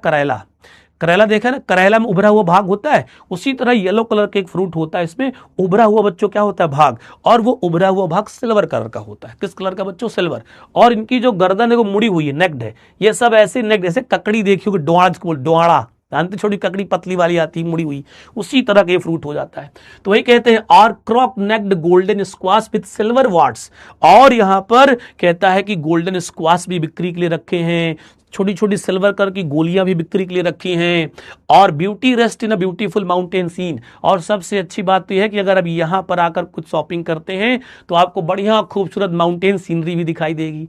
Speaker 1: करेला देखा ना, करेला में उभरा हुआ भाग होता है, उसी तरह येलो कलर का एक फ्रूट होता है, इसमें उभरा हुआ बच्चों क्या होता है? भाग। और वो उभरा हुआ भाग सिल्वर कलर का होता है। किस कलर का बच्चों? सिल्वर। और इनकी जो गर्दन है वो मुड़ी हुई है, नेक्ड है। ये सब ऐसे नेक्ड, जैसे ककड़ी देखी होगी, डोआड़ा जानते, छोटी ककड़ी पतली वाली आती है मुड़ी हुई, उसी तरह का ये फ्रूट हो जाता है। तो वही कहते हैं, और crook necked golden squash with silver warts. और यहां पर कहता है कि गोल्डन स्क्वाश भी बिक्री के लिए रखे हैं, छोटी छोटी सिल्वर कलर की गोलियां भी बिक्री के लिए रखी हैं, और beauty rest in a beautiful mountain scene. और सबसे अच्छी बात तो यह है कि अगर अब यहां पर आकर कुछ शॉपिंग करते हैं तो आपको बढ़िया खूबसूरत माउंटेन सीनरी भी दिखाई देगी,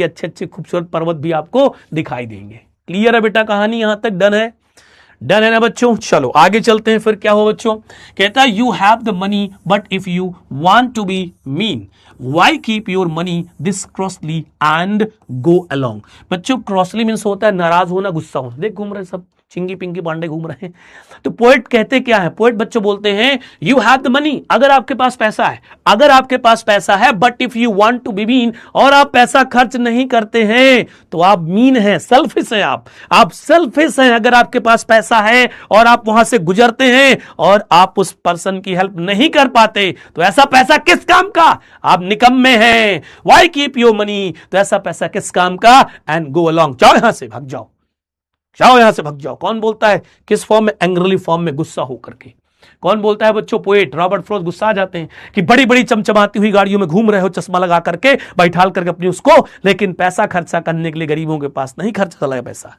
Speaker 1: अच्छे अच्छे खूबसूरत पर्वत भी आपको दिखाई देंगे। क्लियर है बेटा कहानी? यहां तक डन है? डन है ना बच्चों? चलो आगे चलते हैं। फिर क्या हो बच्चों? कहता है, you have the money but if you want to be mean why keep your money this crossly and go along. बच्चों क्रॉसली मीन्स होता है नाराज होना, गुस्सा होना। देख घूम रहे सब चिंगी पिंगी पांडे घूम रहे हैं। तो पोएट कहते क्या है? पोएट बच्चों बोलते हैं, यू हैव द मनी, अगर आपके पास पैसा है, but if you want to be mean, और आप पैसा खर्च नहीं करते हैं तो आप मीन हैं, सेल्फिश हैं। आप सेल्फिश हैं। अगर आपके पास पैसा है और आप वहां से गुजरते हैं और आप उस पर्सन की हेल्प नहीं कर पाते तो ऐसा पैसा किस काम का? आप निकम्मे हैं। वाई कीप योर मनी, तो ऐसा पैसा किस काम का? एंड गो अलोंग, जाओ यहां से, भाग जाओ, यहां से भाग जाओ। कौन बोलता है? किस फॉर्म में? एंग्रली फॉर्म में, गुस्सा होकर के। कौन बोलता है बच्चों? Poet Robert Frost. गुस्सा आ जाते हैं कि बड़ी बड़ी चमचमाती हुई गाड़ियों में घूम रहे हो, चश्मा लगा करके, बैठाल करके अपनी उसको, लेकिन पैसा खर्चा करने के लिए गरीबों के पास नहीं खर्च चला पैसा।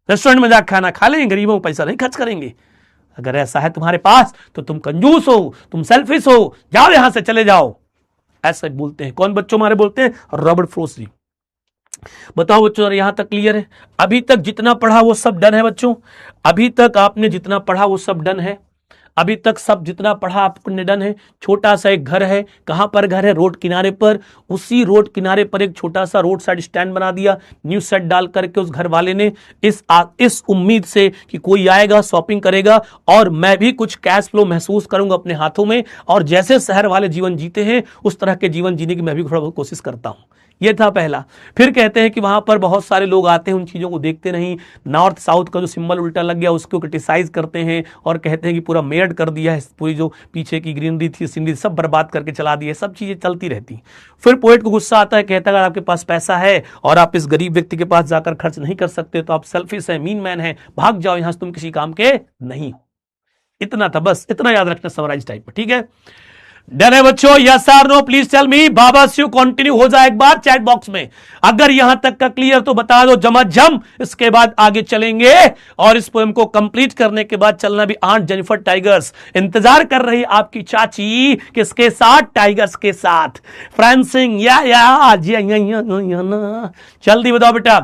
Speaker 1: रेस्टोरेंट में जाकर खाना खा लेंगे, गरीबों को पैसा नहीं खर्च करेंगे। अगर ऐसा है तुम्हारे पास तो तुम कंजूस हो, तुम सेल्फिश हो, जाओ यहां से, चले जाओ। ऐसा बोलते हैं। कौन बच्चों हमारे बोलते हैं? रॉबर्ट फ्रॉस्ट जी। बताओ बच्चों, यहां तक क्लियर है? अभी तक जितना पढ़ा वो सब डन है बच्चों? अभी तक आपने जितना पढ़ा वो सब डन है? अभी तक सब जितना पढ़ा आपने डन है? छोटा सा एक घर है, कहां पर घर है? रोड किनारे पर। उसी रोड किनारे पर एक छोटा सा रोड साइड स्टैंड बना दिया, न्यू सेट डाल करके उस घर वाले ने, इस उम्मीद से कि कोई आएगा, शॉपिंग करेगा और मैं भी कुछ कैश फ्लो महसूस करूंगा अपने हाथों में, और जैसे शहर वाले जीवन जीते हैं उस तरह के जीवन जीने की मैं भी थोड़ा बहुत कोशिश करता हूं। ये था पहला। फिर कहते हैं कि वहां पर बहुत सारे लोग आते हैं, उन चीजों को देखते नहीं, नॉर्थ साउथ का जो सिंबल उल्टा लग गया उसको क्रिटिसाइज करते हैं और कहते हैं कि पूरा मेड कर दिया है, पूरी जो पीछे की ग्रीनरी थी, सीनरी सब बर्बाद करके चला दिया। सब चीजें चलती रहती। फिर पोएट को गुस्सा आता है, कहता है अगर आपके पास पैसा है और आप इस गरीब व्यक्ति के पास जाकर खर्च नहीं कर सकते तो आप सेल्फिश है, मीन मैन है, भाग जाओ यहां से, तुम किसी काम के नहीं हो। इतना था, बस इतना याद रखना समराइज टाइप में। ठीक है, डन है बच्चों? यस और no please tell me. Baba Shiv continue हो जाए एक बार चैट बॉक्स में। अगर यहां तक का क्लियर तो बता दो जमाजम। इसके बाद आगे चलेंगे और इस पोएम को कंप्लीट करने के बाद चलना भी आंट जेनिफर टाइगर्स इंतजार कर रही आपकी चाची, किसके साथ? टाइगर्स के साथ। फ्रांसिंग या जल्दी बताओ बेटा,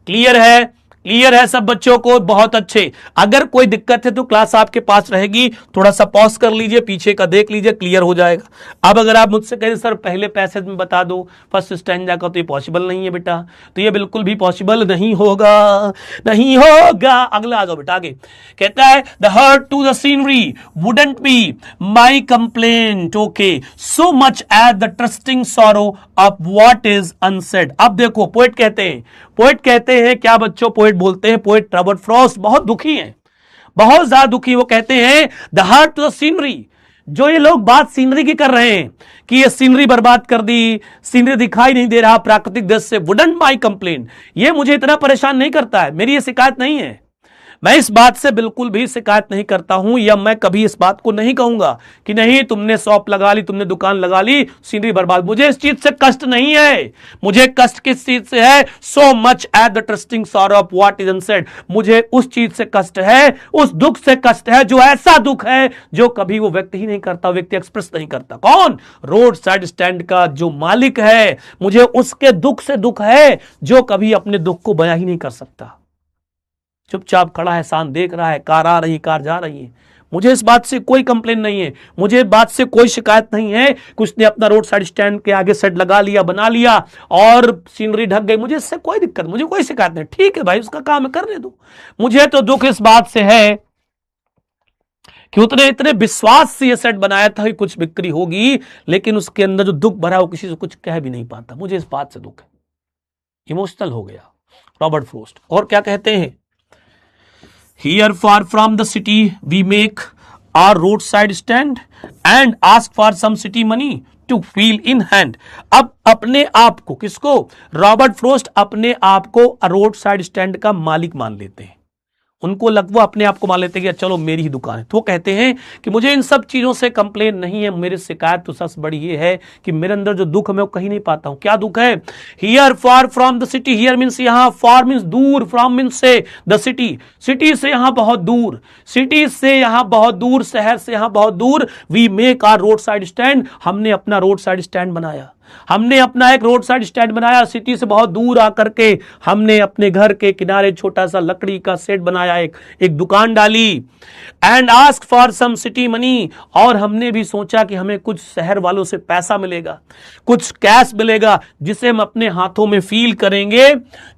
Speaker 1: क्लियर है? क्लियर है सब बच्चों को? बहुत अच्छे। अगर कोई दिक्कत है तो क्लास आपके पास रहेगी, थोड़ा सा पॉज कर लीजिए, पीछे का देख लीजिए, क्लियर हो जाएगा। अब अगर आप मुझसे कहें सर पहले पैसेज में बता दो फर्स्ट स्टैंजा का, तो ये पॉसिबल नहीं है बेटा, तो ये बिल्कुल भी पॉसिबल नहीं होगा, नहीं होगा। अगला आ जाओ बेटा आगे। कहता है the hurt to the scenery wouldn't be my complaint okay so much as the trusting sorrow of what is unsaid. अब देखो पोएट कहते हैं क्या बच्चों, पोएट बोलते हैं, पोएट रॉबर्ट फ्रॉस्ट बहुत दुखी हैं, बहुत ज्यादा दुखी। वो कहते हैं the heart to the scenery, जो ये लोग बात सीनरी की कर रहे हैं कि ये सीनरी बर्बाद कर दी, सीनरी दिखाई नहीं दे रहा प्राकृतिक दृश्य से, वुडंट माई कंप्लेन, ये मुझे इतना परेशान नहीं करता है, मेरी ये शिकायत नहीं है, मैं इस बात से बिल्कुल भी शिकायत नहीं करता हूं, या मैं कभी इस बात को नहीं कहूंगा कि नहीं तुमने शॉप लगा ली, तुमने दुकान लगा ली, सीनरी बर्बाद, मुझे इस चीज से कष्ट नहीं है। मुझे कष्ट किस चीज से है? So much at the trusting sorrow of what is unsaid, मुझे उस चीज से कष्ट है, उस दुख से कष्ट है, जो ऐसा दुख है जो कभी वो व्यक्ति ही नहीं करता, व्यक्ति एक्सप्रेस नहीं करता। कौन? रोड साइड स्टैंड का जो मालिक है, मुझे उसके दुख से दुख है जो कभी अपने दुख को बयां ही नहीं कर सकता। चुपचाप खड़ा है, शांत देख रहा है, कार आ रही, कार जा रही है, मुझे इस बात से कोई कंप्लेन नहीं है, मुझे इस बात से कोई शिकायत नहीं है। कुछ ने अपना रोड साइड स्टैंड के आगे सेट लगा लिया, बना लिया और सीनरी ढक गई, मुझे इससे कोई दिक्कत, मुझे कोई शिकायत नहीं। ठीक है भाई, उसका काम है, करने दो। मुझे तो दुख इस बात से है कि उतने इतने विश्वास से ये सेट बनाया था कि कुछ बिक्री होगी, लेकिन उसके अंदर जो दुख भरा वो किसी से कुछ कह भी नहीं पाता, मुझे इस बात से दुख है, इमोशनल हो गया रॉबर्ट फ्रॉस्ट। और क्या कहते हैं? Here far from the city we make our roadside stand and ask for some city money to feel in hand। अब अपने आप को, किसको? रॉबर्ट फ्रॉस्ट अपने आप को रोड साइड स्टैंड का मालिक मान लेते हैं, उनको वो अपने आप को मान लेते हैं कि चलो मेरी ही दुकान है। तो वो कहते हैं कि मुझे इन सब चीजों से कंप्लेन नहीं है, मेरी शिकायत तो सबसे बड़ी ये है कि मेरे अंदर जो दुख है मैं वो कहीं नहीं पाता हूं। क्या दुख है? Here far from the city, here means यहां, फार मीन्स दूर, फ्रॉम मीन्स से, द सिटी, सिटी से यहां बहुत दूर, सिटी से यहां बहुत दूर, शहर से यहां बहुत दूर, we make our road side stand, हमने अपना रोड साइड स्टैंड बनाया, हमने अपना एक रोड साइड स्टैंड बनाया, सिटी से बहुत दूर आकर के हमने अपने घर के किनारे छोटा सा लकड़ी का सेट बनाया, एक दुकान डाली। And ask for some city money, और हमने भी सोचा कि हमें कुछ शहर वालों से पैसा मिलेगा, कुछ कैश मिलेगा, जिसे हम अपने हाथों में फील करेंगे,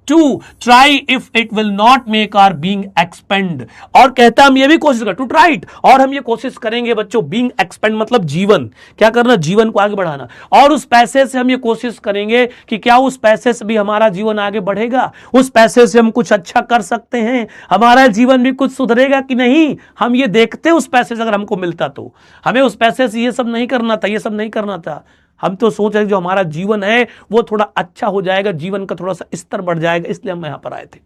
Speaker 1: to try if it will not make our being expand. और कहता हम ये भी कोशिश कर, टू ट्राई इट, और हम ये कोशिश करेंगे बच्चों, बीइंग एक्सपेंड मतलब जीवन, क्या करना? जीवन को आगे बढ़ाना। और उस पैसे से हम ये कोशिश करेंगे कि क्या उस पैसे से भी हमारा जीवन आगे बढ़ेगा, उस पैसे से हम कुछ अच्छा कर सकते हैं, हमारा जीवन भी कुछ सुधरेगा कि नहीं। हम ये देखते उस पैसे से अगर हमको मिलता तो, हमें उस पैसे से ये सब नहीं करना था, ये सब नहीं करना था। हम तो सोच रहे जो हमारा जीवन है वो थोड़ा अच्छा हो जाएगा, जीवन का थोड़ा सा स्तर बढ़ जाएगा, इसलिए हम यहां पर आए थे।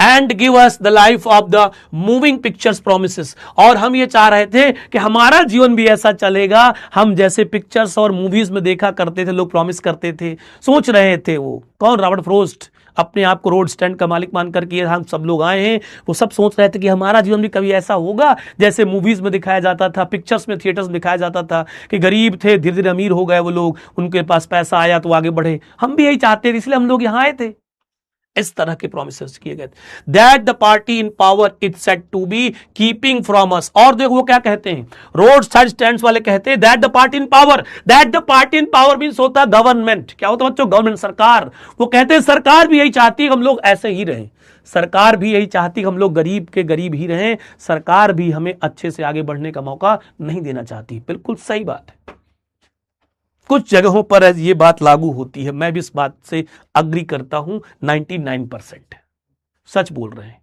Speaker 1: And give us the life of the moving pictures promises, और हम ये चाह रहे थे कि हमारा जीवन भी ऐसा चलेगा, हम जैसे पिक्चर्स और मूवीज में देखा करते थे, लोग प्रॉमिस करते थे, सोच रहे थे। वो कौन? रॉबर्ट फ्रॉस्ट, अपने आप को रोड स्टैंड का मालिक मान करके हम सब लोग आए हैं, वो सब सोच रहे थे कि हमारा जीवन भी कभी ऐसा होगा जैसे मूवीज में दिखाया जाता था, पिक्चर्स में, थिएटर्स में दिखाया जाता था कि गरीब थे, धीरे धीरे अमीर हो गए वो लोग, उनके पास पैसा आया तो आगे बढ़े। हम भी यही चाहते थे, इसलिए हम लोग यहां आए थे। इस तरह के प्रोमिसेस किए गए that the party in power it set to be keeping from us. और देखो वो क्या कहते हैं, रोड साइड स्टैंड्स वाले कहते हैं that the party in power, that the party in power means होता है गवर्नमेंट। क्या होता है बच्चों? गवर्नमेंट, सरकार। वो कहते हैं सरकार भी यही चाहती है हम लोग ऐसे ही रहें, सरकार भी यही चाहती है हम लोग गरीब के गरीब ही रहें, सरकार भी हमें अच्छे से आगे बढ़ने का मौका नहीं देना चाहती। बिल्कुल सही बात है, कुछ जगहों पर यह बात लागू होती है, मैं भी इस बात से अग्री करता हूं। 99% सच बोल रहे हैं।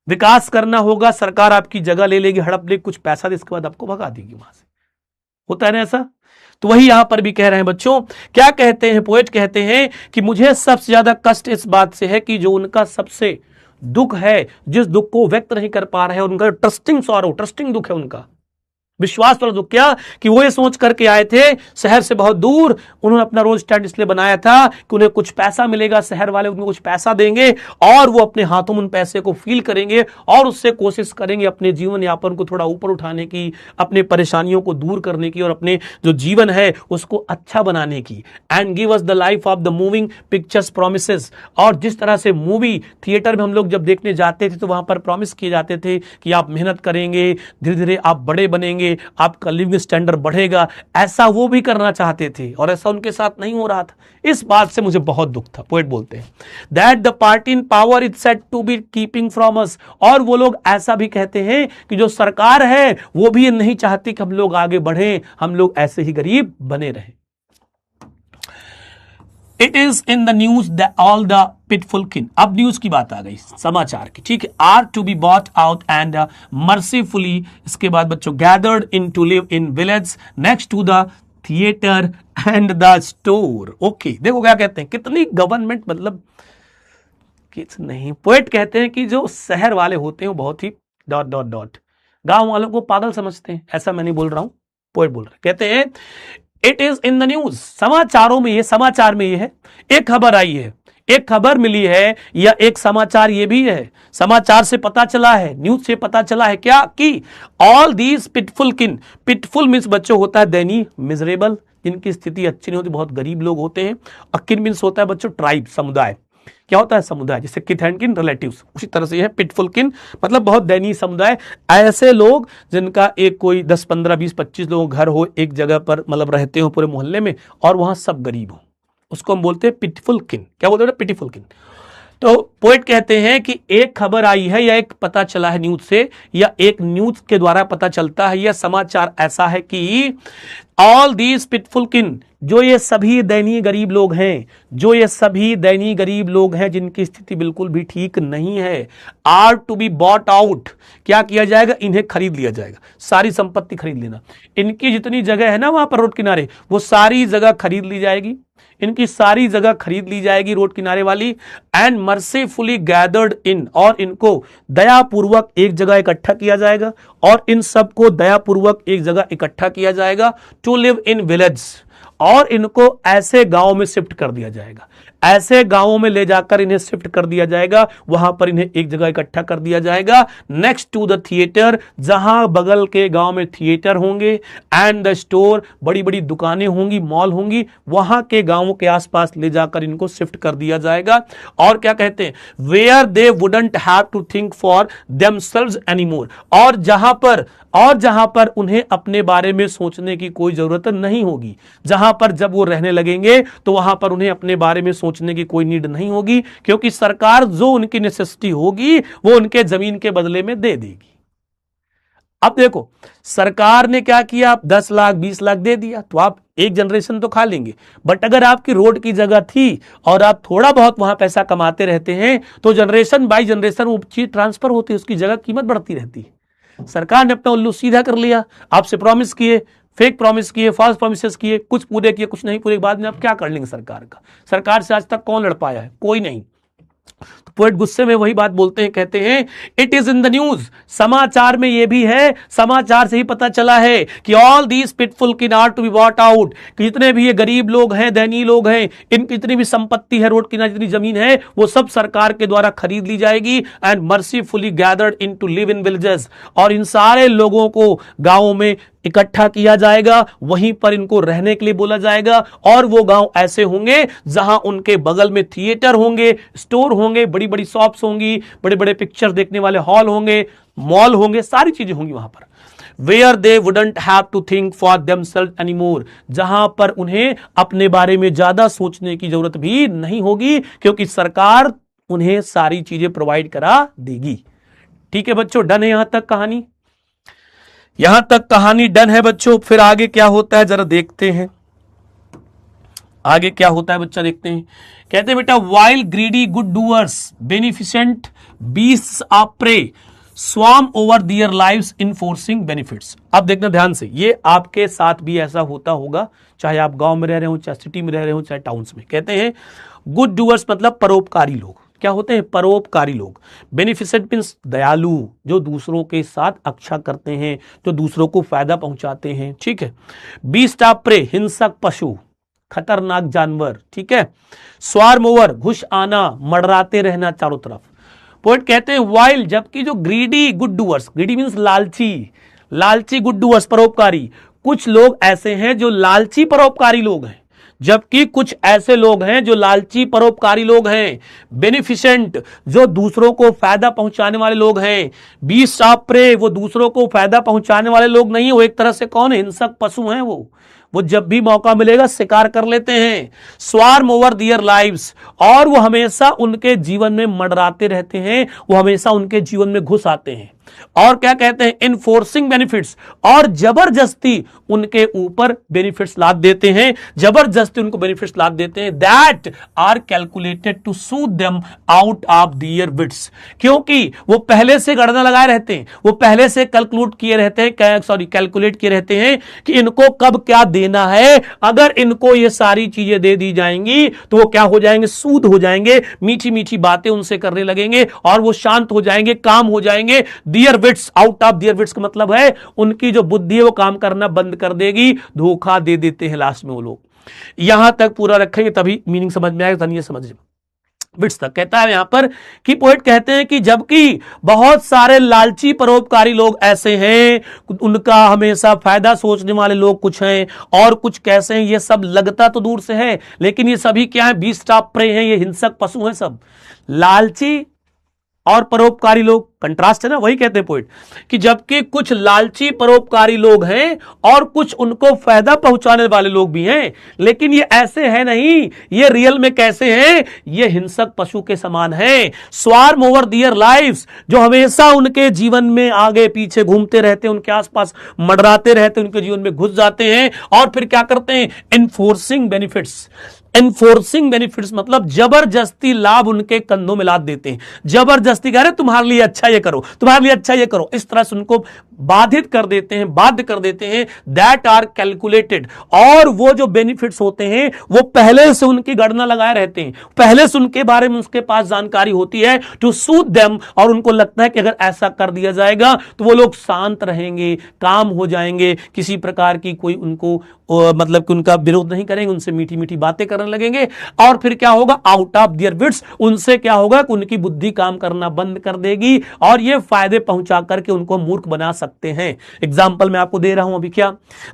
Speaker 1: विकास करना होगा, सरकार आपकी जगह ले लेगी, हड़प लेगी, कुछ पैसा दे, इसके बाद आपको भगा देगी वहां से, होता है ना ऐसा? तो वही यहां पर भी कह रहे हैं बच्चों। क्या कहते हैं पोएट? कहते हैं कि मुझे सबसे ज्यादा कष्ट इस बात से है कि जो उनका सबसे दुख है, जिस दुख को व्यक्त नहीं कर पा रहे हैं, उनका ट्रस्टिंग सॉरो, ट्रस्टिंग दुख है उनका, विश्वास वाला दुख क्या कि वो ये सोच करके आए थे शहर से बहुत दूर, उन्होंने अपना रोज स्टैंड इसलिए बनाया था कि उन्हें कुछ पैसा मिलेगा, शहर वाले उनको कुछ पैसा देंगे और वो अपने हाथों में उन पैसे को फील करेंगे और उससे कोशिश करेंगे अपने जीवन यापन को थोड़ा ऊपर उठाने की, अपने परेशानियों को दूर करने की और अपने जो जीवन है उसको अच्छा बनाने की। And give us the life of the moving pictures promises. और जिस तरह से मूवी थिएटर में हम लोग जब देखने जाते थे तो वहां पर प्रॉमिस किए जाते थे कि आप मेहनत करेंगे, धीरे धीरे आप बड़े बनेंगे, आपका लिविंग स्टैंडर्ड बढ़ेगा, ऐसा वो भी करना चाहते थे और ऐसा उनके साथ नहीं हो रहा था। इस बात से मुझे बहुत दुख था। पोएट बोलते हैं that the party in power is said to be keeping from us. और वो लोग ऐसा भी कहते हैं कि जो सरकार है वो भी ये नहीं चाहती कि हम लोग आगे बढ़ें, हम लोग ऐसे ही गरीब बने रहें। It is in the news that all the pitiful kin. अब न्यूज की बात आ गई, समाचार की, ठीक है। Are to be bought out and mercifully, इसके बाद बच्चों gathered in to live in village next to the theatre and the store. Okay, देखो क्या कहते हैं, कितनी गवर्नमेंट, मतलब किस नहीं। पोएट कहते हैं कि जो शहर वाले होते हैं वो बहुत ही डॉट डॉट डॉट गांव वालों को पागल समझते हैं। ऐसा मैं नहीं बोल रहा हूं, पोएट बोल रहे, कहते हैं it is in the news, समाचारों में ये, समाचार में ये है, एक खबर आई है, एक खबर मिली है, या एक समाचार ये भी है, समाचार से पता चला है, न्यूज से पता चला है क्या कि ऑल दीज पिटफुल किन, पिटफुल मीन्स बच्चों होता है दयनीय, मिजरेबल, जिनकी स्थिति अच्छी नहीं होती, बहुत गरीब लोग होते हैं। और किन मीन्स होता है बच्चों ट्राइब, समुदाय। क्या होता है समुदाय, जैसे किथ एंड किन रिलेटिव्स, उसी तरह से यह पिटफुल किन मतलब बहुत दयनीय समुदाय। ऐसे लोग जिनका एक कोई 10 15 20 25 लोगों घर हो, एक जगह पर मतलब रहते हो पूरे मोहल्ले में, और वहां सब गरीब हो, उसको हम बोलते हैं पिटफुल किन। क्या बोलते हैं पिटफुल किन। तो पोएट कहते हैं कि एक खबर आई है या एक पता चला है न्यूज से, या एक न्यूज के द्वारा पता चलता है, या समाचार ऐसा है कि ऑल दीज पिटफुल किन, जो ये सभी दयनीय गरीब लोग हैं, जो ये सभी दयनीय गरीब लोग हैं जिनकी स्थिति बिल्कुल भी ठीक नहीं है, are to be bought out, क्या किया जाएगा, इन्हें खरीद लिया जाएगा, सारी संपत्ति खरीद लेना, इनकी जितनी जगह है ना वहां पर रोड किनारे, वो सारी जगह खरीद ली जाएगी, इनकी सारी जगह खरीद ली जाएगी रोड किनारे वाली। एंड मर्सीफुली गैदर्ड इन, और इनको दयापूर्वक एक जगह इकट्ठा किया जाएगा, और इन सबको दयापूर्वक एक जगह इकट्ठा किया जाएगा, टू लिव इन विलेज, और इनको ऐसे गांव में शिफ्ट कर दिया जाएगा, ऐसे गांवों में ले जाकर इन्हें शिफ्ट कर दिया जाएगा, वहां पर इन्हें एक जगह इकट्ठा कर दिया जाएगा, नेक्स्ट टू द थिएटर, जहां बगल के गांव में थिएटर होंगे, एंड द स्टोर, बड़ी बड़ी दुकानें होंगी, मॉल होंगी, वहां के गांवों के आसपास ले जाकर इनको शिफ्ट कर दिया जाएगा। और क्या कहते हैं, where they wouldn't have to think for themselves anymore, और जहां पर उन्हें अपने बारे में सोचने की कोई जरूरत नहीं होगी, जहां पर जब वो रहने लगेंगे तो वहां पर उन्हें अपने बारे में सोचने की कोई नीड नहीं होगी, क्योंकि सरकार जो उनकी नेसेसिटी होगी वो उनके जमीन के बदले में दे देगी। अब देखो सरकार ने क्या किया, 10 लाख 20 लाख दे दिया तो आप एक जनरेशन तो खा लेंगे, बट अगर आपकी रोड की जगह थी और आप थोड़ा बहुत वहां पैसा कमाते रहते हैं तो जनरेशन बाय जनरेशन वो चीज ट्रांसफर होती है, उसकी जगह कीमत बढ़ती रहती है। सरकार ने अपना उल्लू सीधा कर लिया, आपसे प्रॉमिस किए, फेक प्रॉमिस किए, फॉल्स प्रॉमिसेस किए, कुछ पूरे किए कुछ नहीं पूरे, बाद में आप क्या कर लेंगे सरकार का। सरकार से आज तक कौन लड़ पाया है, कोई नहीं। तो पोएट गुस्से में वही बात बोलते हैं, कहते हैं it is in the news, समाचार में ये भी है, समाचार से ही पता चला है कि all these pitiful kin are to be bought out, कि जितने भी ये गरीब लोग हैं, दयनीय लोग हैं, इनकी जितनी भी संपत्ति है, रोड किनारे जितनी जमीन है, वो सब सरकार के द्वारा खरीद ली जाएगी। And mercifully gathered in to live in villages, और इन सारे लोगों को गांवों में इकट्ठा किया जाएगा, वहीं पर इनको रहने के लिए बोला जाएगा, और वो गांव ऐसे होंगे जहां उनके बगल में थिएटर होंगे, स्टोर होंगे, बड़ी बड़ी शॉप्स होंगी, बड़े बड़े पिक्चर देखने वाले हॉल होंगे, मॉल होंगे, सारी चीजें होंगी वहां पर। Where they wouldn't have to think for themselves anymore, जहां पर उन्हें अपने बारे में ज्यादा सोचने की जरूरत भी नहीं होगी, क्योंकि सरकार उन्हें सारी चीजें प्रोवाइड करा देगी। ठीक है बच्चों, डन है यहां तक कहानी, यहां तक कहानी डन है बच्चों। फिर आगे क्या होता है जरा देखते हैं, आगे क्या होता है बच्चा देखते हैं। कहते हैं बेटा while greedy good doers beneficent beasts of prey swarm over their lives enforcing benefits. अब देखना ध्यान से, ये आपके साथ भी ऐसा होता होगा, चाहे आप गांव में रह रहे हो, चाहे सिटी में रह रहे हो, चाहे टाउन्स में। कहते हैं गुड डूअर्स मतलब परोपकारी लोग। क्या होते हैं? परोपकारी लोग। बेनिफिसेंट मीन्स दयालु, जो दूसरों के साथ अच्छा करते हैं, जो दूसरों को फायदा पहुंचाते हैं, ठीक है। बीस्ट ऑफ प्रे, हिंसक पशु, खतरनाक जानवर, ठीक है। स्वार्म ओवर, घुस आना, मडराते रहना चारों तरफ। पोएट कहते हैं वाइल, जबकि जो greedy good doers, greedy means लालची, लालची गुड डूअर्स परोपकारी, कुछ लोग ऐसे हैं जो लालची परोपकारी लोग हैं, जबकि कुछ ऐसे लोग हैं जो लालची परोपकारी लोग हैं। बेनिफिशेंट, जो दूसरों को फायदा पहुंचाने वाले लोग हैं। बीस्ट ऑफ प्रे, वो दूसरों को फायदा पहुंचाने वाले लोग नहीं, वो एक तरह से कौन है? हिंसक पशु हैं वो जब भी मौका मिलेगा शिकार कर लेते हैं। स्वार्म ओवर दियर लाइव्स, और वो हमेशा उनके जीवन में मंडराते रहते हैं, वो हमेशा उनके जीवन में घुस आते हैं। और क्या कहते हैं? इनफोर्सिंग बेनिफिट्स, और जबरदस्ती उनके ऊपर बेनिफिट्स लाद देते हैं, जबरदस्ती उनको बेनिफिट्स लाद देते हैं। That are calculated to soothe them out of their wits, क्योंकि वो पहले से गणना लगाए रहते हैं, वो पहले से कैलकुलेट किए रहते हैं कि इनको कब क्या देना है। अगर इनको ये सारी चीजें दे दी जाएंगी तो वो क्या हो जाएंगे? सूद हो जाएंगे, मीठी मीठी बातें उनसे करने लगेंगे और वो शांत हो जाएंगे, काम हो जाएंगे। Their wits, out of their wits का मतलब है उनकी जो बुद्धि है वो काम करना बंद कर देगी, धोखा दे देते हैं लास्ट में वो लोग। यहां तक पूरा रखेंगे तभी मीनिंग समझ में आएगा, तभी समझ विट्स तक कहता है यहां पर कि पोएट कहते हैं कि जबकि बहुत सारे लालची परोपकारी लोग ऐसे हैं, उनका हमेशा फायदा सोचने वाले लोग कुछ हैं, और कुछ कैसे हैं ये सब लगता तो दूर से है, लेकिन ये सभी क्या है? बीस्ट ऑफ प्रे हैं, ये हिंसक पशु हैं सब। लालची और परोपकारी लोग, कंट्रास्ट है ना, वही कहते हैं पोइट कि जबकि कुछ लालची परोपकारी लोग हैं और कुछ उनको फायदा पहुंचाने वाले लोग भी हैं, लेकिन ये ऐसे हैं नहीं, ये रियल में कैसे हैं? ये हिंसक पशु के समान हैं। स्वार्म ओवर दियर लाइव्स, जो हमेशा उनके जीवन में आगे पीछे घूमते रहते हैं, उनके आसपास मंडराते रहते हैं, उनके जीवन में घुस जाते हैं और फिर क्या करते हैं? Enforcing benefits. एनफोर्सिंग बेनिफिट्स मतलब जबरदस्ती लाभ उनके कंधों में लाद देते हैं, जबरदस्ती कह रहे तुम्हारे लिए अच्छा ये करो, तुम्हारे लिए अच्छा ये करो, इस तरह से उनको बाधित कर देते हैं, बाध्य कर देते हैं। दैट आर कैलकुलेटेड, और वो जो बेनिफिट्स होते हैं वो पहले से उनकी गणना लगाए रहते हैं, पहले से उनके बारे में उसके पास जानकारी होती है, टू सूट देम, और उनको लगता है कि अगर ऐसा कर दिया जाएगा तो वो लोग शांत रहेंगे, काम हो जाएंगे, किसी प्रकार की कोई उनको मतलब कि उनका विरोध नहीं करेंगे, उनसे मीठी मीठी बातें करने लगेंगे, और फिर क्या होगा? आउट ऑफ दियर विट्स, उनसे क्या होगा कि उनकी बुद्धि काम करना बंद कर देगी और ये फायदे पहुंचा करके उनको मूर्ख बना सकते हैं। एग्जाम्पल मैं आपको दे रहा हूं, अभी क्या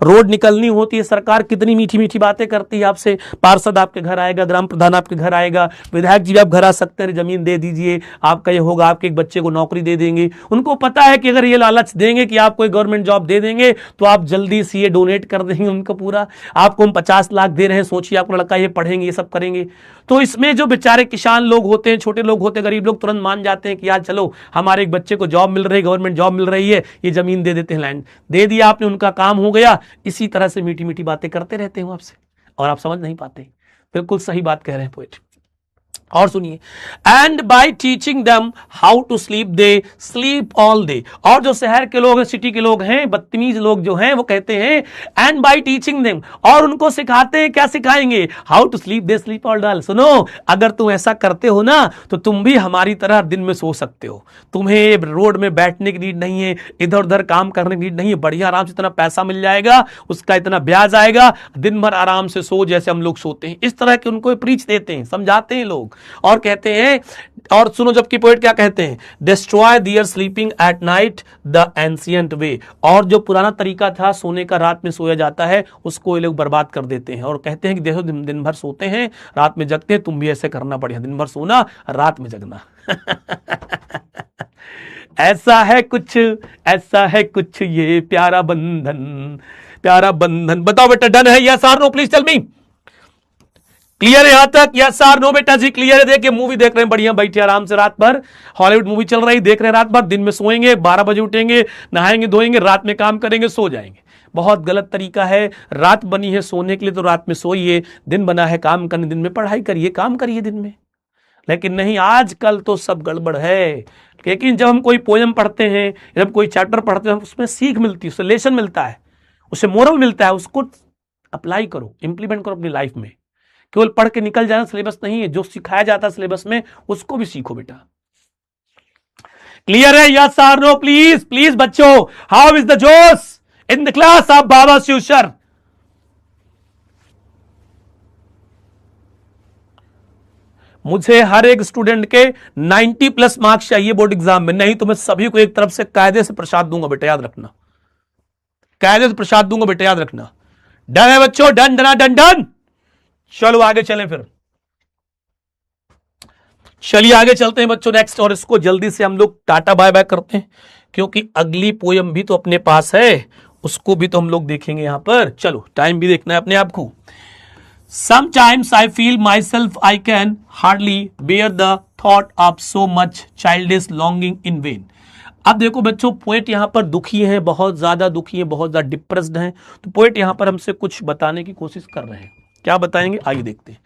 Speaker 1: रोड निकलनी होती है, सरकार कितनी मीठी मीठी बातें करती है आपसे, पार्षद आपके घर आएगा, ग्राम प्रधान आपके घर आएगा, विधायक जी आप घर आ सकते हैं, जमीन दे दीजिए, आपका ये होगा, आपके एक बच्चे को नौकरी दे देंगे। उनको पता है कि अगर ये लालच देंगे कि आप कोई गवर्नमेंट जॉब दे देंगे तो आप जल्दी से ये डोनेट कर देंगे उनको पूरा, आपको हम 50 लाख दे रहे हैं, सोचिए आपको लड़का ये पढ़ेंगे, ये सब करेंगे। तो इसमें जो बेचारे किसान लोग होते हैं, छोटे लोग होते हैं, गरीब लोग तुरंत मान जाते हैं कि यार चलो हमारे एक बच्चे को जॉब मिल रही है, गवर्नमेंट जॉब मिल रही है, ये जमीन दे देते हैं, लैंड दे दिया आपने, उनका काम हो गया। इसी तरह से मीठी मीठी बातें करते रहते हैं आपसे और आप समझ नहीं पाते। बिल्कुल सही बात कह रहे हैं पोएट। और सुनिए, and by teaching them how to sleep they sleep all day. और जो शहर के लोग हैं, सिटी के लोग हैं, बदतमीज लोग जो हैं, वो कहते हैं एंड बाय टीचिंग देम, और उनको सिखाते हैं, क्या सिखाएंगे? How to sleep they sleep all day. सुनो, अगर तुम ऐसा करते हो ना तो तुम भी हमारी तरह दिन में सो सकते हो, तुम्हें रोड में बैठने की नीड नहीं है, इधर उधर काम करने की नीड नहीं है, बढ़िया आराम से इतना पैसा मिल जाएगा, उसका इतना ब्याज आएगा, दिन भर आराम से सो जैसे हम लोग सोते हैं। इस तरह के उनको प्रीच देते हैं, समझाते हैं लोग, और कहते हैं, और सुनो जबकि पोएट क्या कहते हैं? Destroy their sleeping at night the ancient way. और जो पुराना तरीका था सोने का, रात में सोया जाता है, उसको ये लोग बर्बाद कर देते हैं और कहते हैं कि देखो दिन भर सोते हैं, रात में जगते हैं, तुम भी ऐसे करना पड़ेगा, दिन भर सोना, रात में जगना। ऐसा है कुछ ये प्यारा बंधन, प्यारा बंधन। बताओ बेटा, डन है? यस और no please tell me. Clear है यहां तक? यस और नो बेटा जी? क्लियर है? देखिए मूवी देख रहे हैं, बढ़िया बैठे आराम से, रात भर हॉलीवुड मूवी चल रही, देख रहे हैं रात भर, दिन में सोएंगे, 12 बजे उठेंगे, नहाएंगे धोएंगे, रात में काम करेंगे, सो जाएंगे। बहुत गलत तरीका है। रात बनी है सोने के लिए तो रात में सोइए, दिन बना है काम करने, दिन में पढ़ाई करिए, काम करिए दिन में। लेकिन नहीं, आजकल तो सब गड़बड़ है। लेकिन जब हम कोई पोयम पढ़ते हैं, जब कोई चैप्टर पढ़ते हैं, उसमें सीख मिलती है, उससे लेसन मिलता है, उससे मोरल मिलता है, उसको अप्लाई करो, इंप्लीमेंट करो अपनी लाइफ में केवल पढ़ के निकल जाना सिलेबस नहीं है, जो सिखाया जाता है सिलेबस में उसको भी सीखो बेटा। क्लियर है? यस और नो प्लीज प्लीज बच्चों, how is the josh in the class of Baba Shiv sir? मुझे हर एक स्टूडेंट के 90+ मार्क्स चाहिए बोर्ड एग्जाम में, नहीं तो मैं सभी को एक तरफ से कायदे से प्रसाद दूंगा बेटा, याद रखना, कायदे से प्रसाद दूंगा बेटा, याद रखना। डन है बच्चों? Done done done done. चलो आगे चलें फिर, चलिए आगे चलते हैं बच्चों नेक्स्ट, और इसको जल्दी से हम लोग टाटा बाय बाय करते हैं, क्योंकि अगली पोयम भी तो अपने पास है, उसको भी तो हम लोग देखेंगे यहां पर। चलो टाइम भी देखना है अपने आप को। Sometimes I feel myself I can hardly bear the thought of so much childish longing in vain। अब देखो बच्चों, पोएट यहां पर दुखी हैं, बहुत ज्यादा दुखी हैं, बहुत ज्यादा डिप्रेस्ड हैं, तो पोएट यहां पर हमसे कुछ बताने की कोशिश कर रहे हैं। क्या बताएंगे आइए देखते हैं।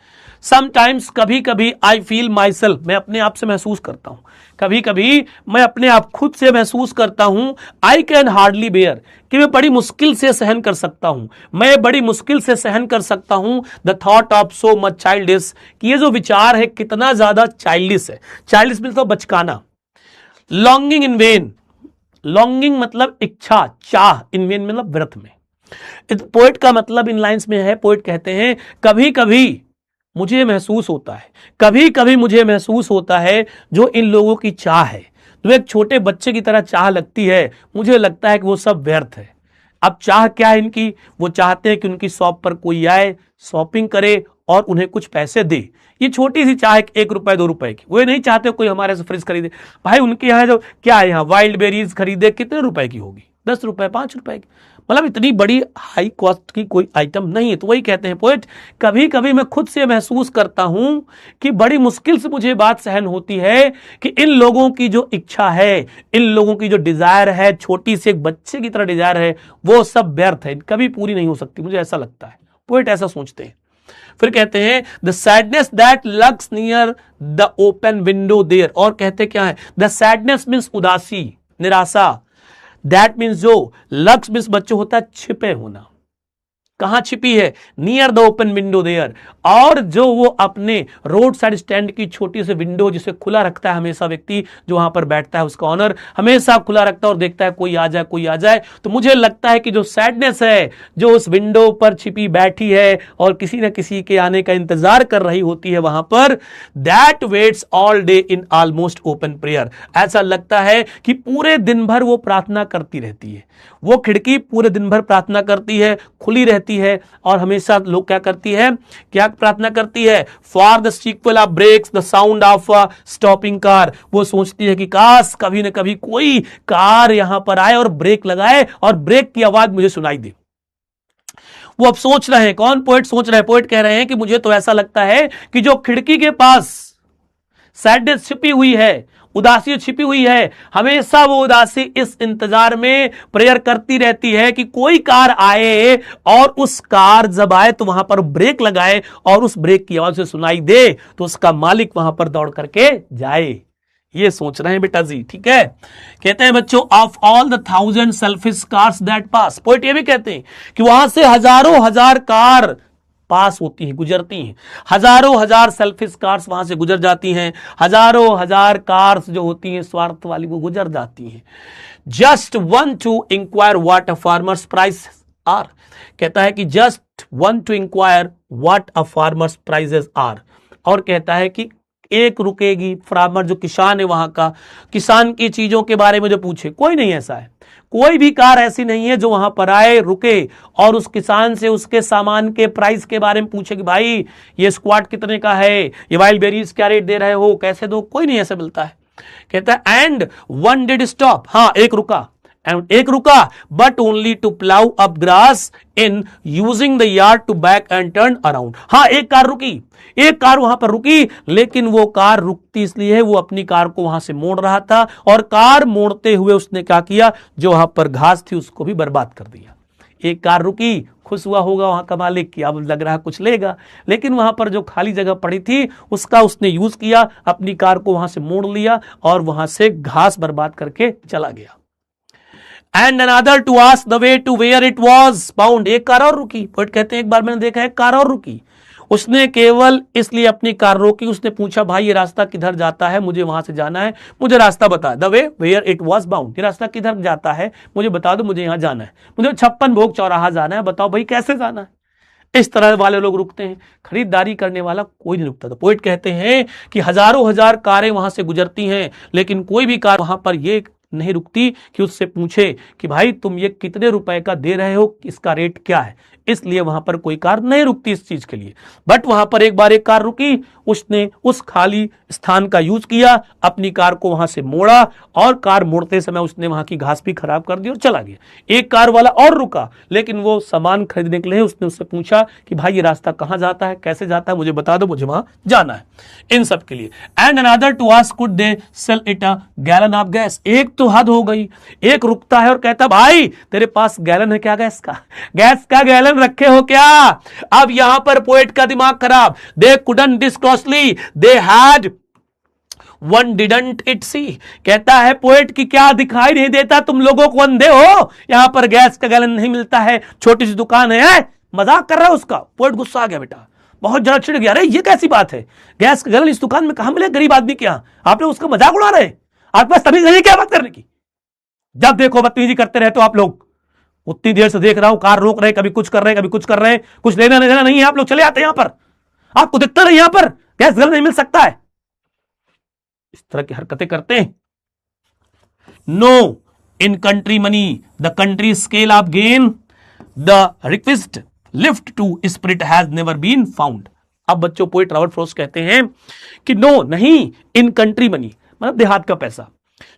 Speaker 1: समटाइम्स कभी कभी, आई फील माई सेल्फ, मैं अपने आप से महसूस करता हूं, कभी कभी मैं अपने आप खुद से महसूस करता हूं, आई कैन हार्डली बेयर, कि मैं बड़ी मुश्किल से सहन कर सकता हूं, मैं बड़ी मुश्किल से सहन कर सकता हूं the thought of so much childish, कि ये जो विचार है कितना ज्यादा चाइल्डिश है। चाइल्डिश मतलब बचकाना। लॉन्गिंग इन वेन, लॉन्गिंग मतलब इच्छा, चाह, इन वेन मतलब व्यर्थ में। पोएट का मतलब इन लाइंस में है, पोएट कहते हैं कभी कभी मुझे महसूस होता है, कभी कभी मुझे महसूस होता है जो इन लोगों की चाह है, जो एक छोटे बच्चे की तरह चाह लगती है, मुझे लगता है कि वो सब व्यर्थ है। अब चाह क्या है इनकी? वो चाहते हैं कि उनकी शॉप पर कोई आए, शॉपिंग करे और उन्हें कुछ पैसे दे। ये छोटी सी चाह, 1 रुपए 2 रुपए की, वो नहीं चाहते कोई हमारे से फ्रिज खरीदे। भाई उनके यहाँ जो क्या है, यहाँ वाइल्ड बेरीज खरीदे कितने रुपए की होगी? 10 रुपए 5 रुपए की, मतलब इतनी बड़ी हाई कॉस्ट की कोई आइटम नहीं है। तो वही कहते हैं पोएट, कभी कभी मैं खुद से महसूस करता हूं कि बड़ी मुश्किल से मुझे बात सहन होती है कि इन लोगों की जो इच्छा है, इन लोगों की जो डिजायर है, छोटी सी एक बच्चे की तरह डिजायर है, वो सब व्यर्थ है, कभी पूरी नहीं हो सकती, मुझे ऐसा लगता है। पोएट ऐसा सोचते हैं। फिर कहते हैं the sadness that lurks near the open window there, और कहते क्या है, द सैडनेस मीन्स उदासी, निराशा, दैट मीन्स जो, लक्स मीन्स बच्चों होता है छिपे होना, कहां छिपी है? Near the open window there, और जो वो अपने रोड साइड स्टैंड की छोटी सी विंडो जिसे खुला रखता है हमेशा व्यक्ति जो वहां पर बैठता है, उसका ऑनर हमेशा खुला रखता है और देखता है कोई आ जाए कोई आ जाए। तो मुझे लगता है कि जो सैडनेस है जो उस विंडो पर छिपी बैठी है और किसी न किसी के आने का इंतजार कर रही होती है वहां पर, that waits all day in almost open prayer, ऐसा लगता है कि पूरे दिन भर वो प्रार्थना करती रहती है, वो खिड़की पूरे दिन भर प्रार्थना करती है, खुली रहती है, और हमेशा लोग क्या करती है, क्या प्रार्थना करती है? For the squeal of brakes the sound of stopping car, वो सोचती है कि काश कभी न कभी कोई कार यहां पर आए और ब्रेक लगाए और ब्रेक की आवाज मुझे सुनाई दे। वो अब सोच रहे हैं, कौन? पोएट सोच रहे हैं, पोएट कह रहे हैं कि मुझे तो ऐसा लगता है कि जो खिड़की के पास सैडनेस छिपी हुई है, उदासी छिपी हुई है, हमेशा वो उदासी इस इंतजार में प्रेयर करती रहती है कि कोई कार आए और उस कार जब आए तो वहां पर ब्रेक लगाए और उस ब्रेक की आवाज से सुनाई दे तो उसका मालिक वहां पर दौड़ करके जाए। ये सोच रहे हैं बेटा जी, ठीक है। कहते हैं बच्चों of all the 1000 selfish cars that pass, poet ये भी कहते हैं कि वहां से हजारों हजार कार पास होती हैं, गुजरती हैं, हजारों हजार सेल्फिश कार्स वहां से गुजर जाती हैं, हजारों हजार कार्स जो होती हैं स्वार्थ वाली वो गुजर जाती हैं। Just one to inquire what a farmer's price are, कहता है कि just one to inquire what a farmer's prices are, और कहता है कि एक रुकेगी, फार्मर जो किसान है वहां का, किसान की चीजों के बारे में जो पूछे, कोई नहीं ऐसा है, कोई भी कार ऐसी नहीं है जो वहां पर आए, रुके और उस किसान से उसके सामान के प्राइस के बारे में पूछे कि भाई ये स्क्वाड कितने का है, ये वाइल्ड बेरीज क्या रेट दे रहे हो, कैसे दो, कोई नहीं ऐसा मिलता है। कहता है एंड वन डिड स्टॉप, हाँ एक रुका, एक रुका but only to plough up grass in using the yard to back and turn around, हाँ एक कार रुकी, एक कार वहां पर रुकी, लेकिन वो कार रुकती इसलिए है वो अपनी कार को वहां से मोड़ रहा था, और कार मोड़ते हुए उसने क्या किया, जो वहां पर घास थी उसको भी बर्बाद कर दिया। एक कार रुकी, खुश हुआ होगा वहां का मालिक कि अब लग रहा कुछ लेगा, लेकिन वहां पर जो खाली जगह पड़ी थी उसका उसने यूज किया, अपनी कार को वहां से मोड़ लिया और वहां से घास बर्बाद करके चला गया। And another to ask the way to where it was bound, एक कार और रुकी, पोएट कहते हैं एक बार मैंने देखा एक कार और रुकी, उसने केवल इसलिए अपनी कार रोकी, उसने पूछा भाई ये रास्ता किधर जाता है, मुझे वहां से जाना है, मुझे रास्ता बता, the way where it was bound, ये रास्ता किधर जाता है मुझे बता दो, मुझे यहां जाना है, मुझे 56 भोग चौराहा जाना है, बताओ भाई कैसे जाना है। इस तरह वाले लोग रुकते हैं, खरीदारी करने वाला कोई नहीं रुकता। तो पोइट कहते हैं कि हजारों हजार कारें वहां से गुजरती हैं, लेकिन कोई भी कार वहां पर ये नहीं रुकती कि उससे पूछे कि भाई तुम ये कितने रुपए का दे रहे हो, इसका रेट क्या है। इसलिए वहां पर कोई कार नहीं रुकती इस चीज के लिए। बट वहां पर एक बार एक कार रुकी, उसने उस खाली स्थान का यूज किया, अपनी कार को वहां से मोड़ा, और कार मोड़ते समय उसने वहां की घास भी खराब कर दी और चला गया। एक कार वाला और रुका, लेकिन वो सामान खरीदने के लिए उसने उससे पूछा कि भाई ये रास्ता कहां जाता है, कैसे जाता है, मुझे बता दो, मुझे वहां जाना है। इन सब के लिए and another to ask could they sell it a gallon of gas. एक तो हद हो गई, एक रुकता है और कहता भाई तेरे पास गैलन है क्या गैस का गैलन रखे हो क्या। अब यहां पर पोएट का दिमाग खराब। दे कुडंट डिस्क्लोजली, they had one didn't it see. कहता है पोएट की क्या दिखाई नहीं देता, तुम लोगों को अंधे हो, यहां पर गैस का गैलन नहीं मिलता है, छोटी सी दुकान है। मजाक कर रहा है उसका। पोएट गुस्सा आ गया, बेटा बहुत ज्यादा चिढ़ गया, अरे ये कैसी बात है, गैस का गैलन इस दुकान में कहां मिले गरीब आदमी के यहां, आपने उसका मजाक उड़ा रहे, आपके पास तमीज नहीं क्या बात करने की। जब देखो बदतमीजी करते रहते हो आप लोग। उतनी देर से देख रहा हूं, कार रोक रहे, कभी कुछ कर रहे, कभी कुछ कर रहे, कुछ लेना देना नहीं है, आप लोग चले आते हैं यहां पर, आपको दिखता नहीं यहां पर गैस गैलन नहीं मिल सकता है, इस तरह की हरकतें करते हैं। No, in country money the country scale of gain the request lift to spirit has never been found. अब बच्चों पोएट रॉबर्ट फ्रॉस्ट कहते हैं कि नो नहीं, इन कंट्री मनी मतलब देहात का पैसा,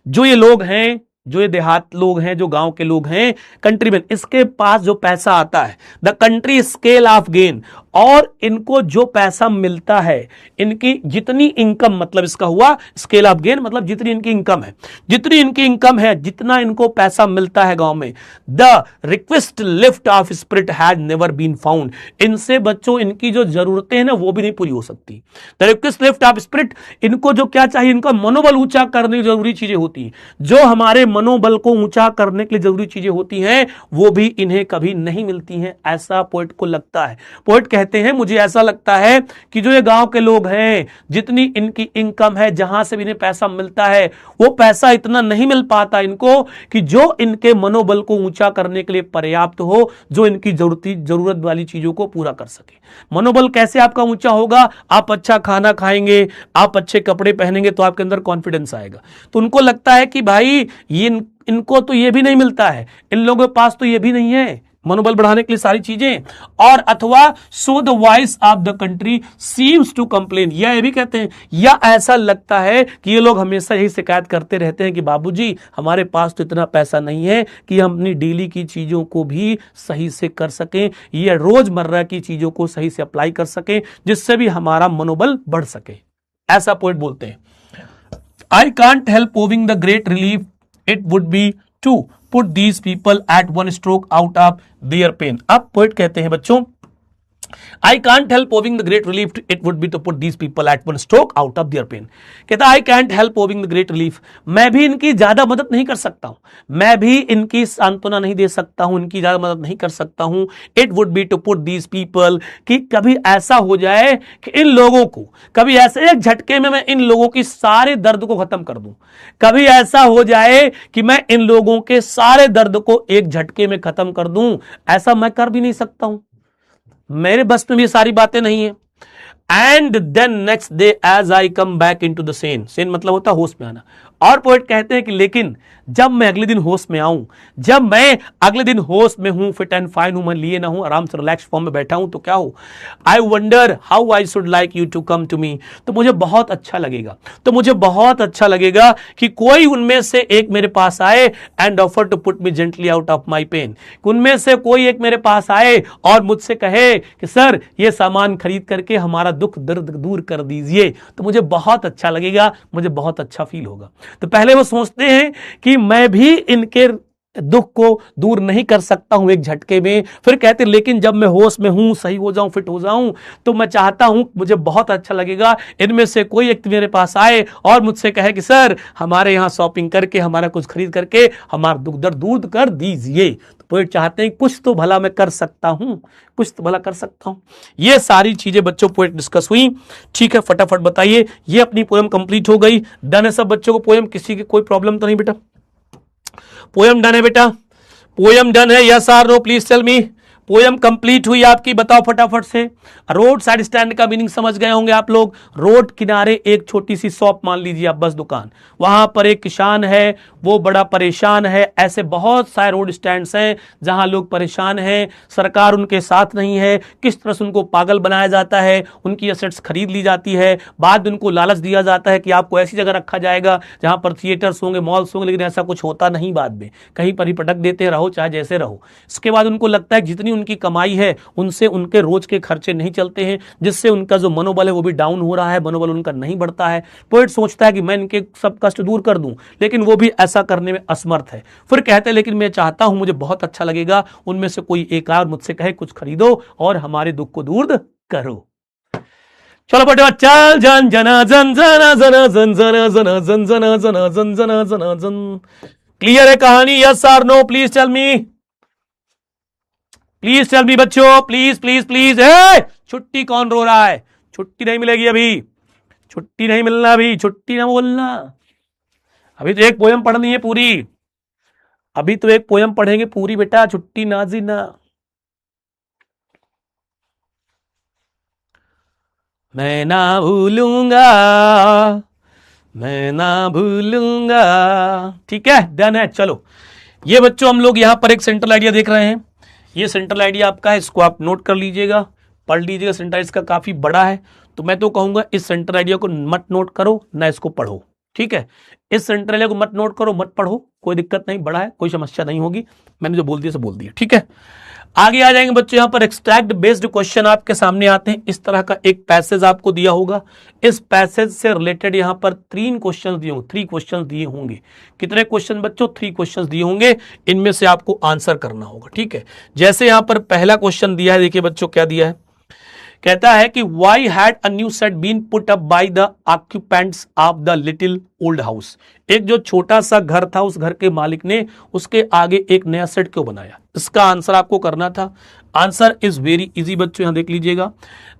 Speaker 1: जो ये लोग हैं, जो ये देहात लोग हैं, जो गांव के लोग हैं, कंट्रीमैन, इसके पास जो पैसा आता है, the country scale of gain, और इनको जो पैसा मिलता है, इनकी जितनी इनकम, मतलब इसका हुआ स्केल ऑफ गेन मतलब जितनी इनकी इनकम है, जितनी इनकी इनकम है, जितना इनको पैसा मिलता है गांव में, the request lift of spirit has never been found, इनसे बच्चों इनकी जो जरूरतें हैं ना वो भी नहीं पूरी हो सकती। The request lift of spirit, इनको जो क्या चाहिए, इनका मनोबल ऊंचा करने की जरूरी चीजें होती हैं, जो हमारे मनोबल को ऊंचा करने के लिए जरूरी चीजें होती हैं, वो भी इन्हें कभी नहीं मिलती हैं, ऐसा पोएट को लगता है। पोएट कहते हैं मुझे ऐसा लगता है कि जो ये गांव के लोग हैं, जितनी इनकी इनकम है, जहां से भी इन्हें पैसा मिलता है, वो पैसा इतना नहीं मिल पाता इनको कि जो इनके मनोबल को ऊंचा करने के लिए पर्याप्त हो, जो इनकी जरूरत वाली चीजों को पूरा कर सके। मनोबल कैसे आपका ऊंचा होगा, आप अच्छा खाना खाएंगे, आप अच्छे कपड़े पहनेंगे तो आपके अंदर कॉन्फिडेंस आएगा। तो उनको लगता है कि भाई ये इनको तो ये भी नहीं मिलता है, इन लोगों के पास तो ये भी नहीं है, मनोबल बढ़ाने के लिए सारी चीजें, और अथवा so the voice of the country seems to complain, या ये भी कहते हैं, या ऐसा लगता है कि ये लोग हमेशा यही शिकायत करते रहते हैं कि बाबूजी हमारे पास तो इतना पैसा नहीं है कि हम अपनी डेली की चीजों को भी सही से कर सकें, या रोजमर्रा की चीजों को सही से अप्लाई कर सकें, जिससे भी हमारा मनोबल बढ़ सके। ऐसा पोएट बोलते हैं। I can't help owing the great relief it would be to put these people at one stroke out of their pain। अब पोएट कहते हैं बच्चों, I can't help owing the great relief it would be to put these people at one stroke out of their pain। कहता I can't help owing the great relief, मैं भी इनकी ज्यादा मदद नहीं कर सकता हूं, मैं भी इनकी सांत्वना नहीं दे सकता हूं, इनकी ज्यादा मदद नहीं कर सकता हूं। It would be to put these people, कि कभी ऐसा हो जाए कि इन लोगों को, कभी ऐसे एक झटके में मैं इन लोगों की सारे दर्द को खत्म कर दूं, कभी ऐसा हो जाए कि मैं इन लोगों के सारे दर्द को एक झटके में खत्म कर दूं, ऐसा मैं कर भी नहीं सकता हूं, मेरे बस में भी सारी बातें नहीं है। And then next day as I come back in to the sense, sense मतलब होता होश में आना। और पोएट कहते हैं कि लेकिन जब मैं अगले दिन होश में आऊं, जब मैं अगले दिन होश में हूं, फिट एंड फाइन हूं, मैं लिए ना हूं, आराम से रिलैक्स फॉर्म में बैठा हूं, तो क्या हो, I wonder how I should like you to come to me, तो मुझे बहुत अच्छा लगेगा, तो मुझे बहुत अच्छा लगेगा कि कोई उनमें से एक मेरे पास आए and offer to put me gently out of my pain, उनमें से कोई एक मेरे पास आए और मुझसे कहे कि सर ये सामान खरीद करके हमारा दुख दर्द दूर कर दीजिए, तो मुझे बहुत अच्छा लगेगा, मुझे बहुत अच्छा फील होगा। तो पहले वो सोचते हैं कि मैं भी इनके दुख को दूर नहीं कर सकता हूं एक झटके में, फिर कहते लेकिन जब मैं होश में हूं, सही हो जाऊं, फिट हो जाऊं, तो मैं चाहता हूं, मुझे बहुत अच्छा लगेगा इनमें से कोई एक मेरे पास आए और मुझसे कहे कि सर हमारे यहां शॉपिंग करके, हमारा कुछ खरीद करके हमारा दुख दर्द दूर कर दीजिए। तो पोएट चाहते हैं कुछ तो भला मैं कर सकता हूं, कुछ तो भला कर सकता हूं। ये सारी चीजें बच्चों पोएट डिस्कस हुई। ठीक है, फटाफट बताइए। ये अपनी पोएम कंप्लीट हो गई, डन है सब बच्चों को। पोएम किसी की कोई प्रॉब्लम तो नहीं बेटा? पोएम डन है बेटा? पोएम डन है, yes or no, please tell me. Poem complete हुई आपकी, बताओ फटाफट से। रोड साइड स्टैंड का मीनिंग समझ गए होंगे आप लोग। रोड किनारे एक छोटी सी शॉप मान लीजिए आप, बस दुकान, वहां पर एक किसान है, वो बड़ा परेशान है। ऐसे बहुत सारे रोड स्टैंड्स हैं जहां लोग परेशान हैं, सरकार उनके साथ नहीं है, किस तरह से उनको पागल बनाया जाता है, उनकी एसेट्स खरीद ली जाती है, बाद में उनको लालच दिया जाता है कि आपको ऐसी जगह रखा जाएगा जहां पर थिएटर्स होंगे, मॉल्स होंगे, लेकिन ऐसा कुछ होता नहीं। बाद में कहीं पर ही पटक देते, रहो चाहे जैसे रहो। इसके बाद उनको लगता है कि जितनी उनकी कमाई है उनसे उनके रोज के खर्चे नहीं चलते हैं, जिससे उनका जो मनोबल है वो भी डाउन हो रहा है, मनोबल उनका नहीं बढ़ता है। पोएट सोचता है कि मैं इनके सब कष्ट दूर कर दूं, लेकिन वो भी ऐसा करने में असमर्थ है। फिर कहते हैं लेकिन मैं चाहता हूं, मुझे बहुत अच्छा लगेगा उनमें से कोई एक आए और मुझसे कहे कुछ खरीदो और हमारे दुख को दूर करो। चलो बेटा, चल जन जना जन जना जना जन जना जना जन जना जना जन जना जना जन। क्लियर है कहानी? Yes or no, please tell me, please tell me बच्चों, प्लीज प्लीज प्लीज। छुट्टी कौन रो रहा है? छुट्टी नहीं मिलेगी अभी, छुट्टी नहीं मिलना अभी, छुट्टी ना बोलना। अभी तो एक पोयम पढ़नी है पूरी, अभी तो एक पोयम पढ़ेंगे पूरी बेटा, छुट्टी ना जीना। मैं ना भूलूंगा, मैं ना भूलूंगा। ठीक है, डन है। चलो ये बच्चों हम लोग यहां पर एक सेंट्रल आइडिया देख रहे हैं। ये सेंट्रल आइडिया आपका है, इसको आप नोट कर लीजिएगा, पढ़ लीजिएगा। सेंट्रल इसका काफी बड़ा है, तो मैं तो कहूंगा इस सेंट्रल आइडिया को मत नोट करो ना इसको पढ़ो। ठीक है, इस सेंट्रल आइडिया को मत नोट करो, मत पढ़ो, कोई दिक्कत नहीं, बड़ा है, कोई समस्या नहीं होगी। मैंने जो बोल दिया सो बोल दिया। ठीक है, आगे आ जाएंगे बच्चों। यहां पर एक्सट्रैक्ट बेस्ड क्वेश्चन आपके सामने आते हैं। इस तरह का एक पैसेज आपको दिया होगा, इस पैसेज से रिलेटेड यहां पर 3 क्वेश्चन दिए होंगे, 3 क्वेश्चन दिए होंगे। कितने क्वेश्चन बच्चों? 3 क्वेश्चन दिए होंगे, इनमें से आपको आंसर करना होगा। ठीक है, जैसे यहां पर पहला क्वेश्चन दिया है, देखिए बच्चों क्या दिया है। कहता है कि why had a new set been put up by the occupants of the little old house. एक जो छोटा सा घर था, उस घर के मालिक ने उसके आगे एक नया सेट क्यों बनाया? इसका आंसर आपको करना था। आंसर इज वेरी इजी बच्चों, यहां देख लीजिएगा।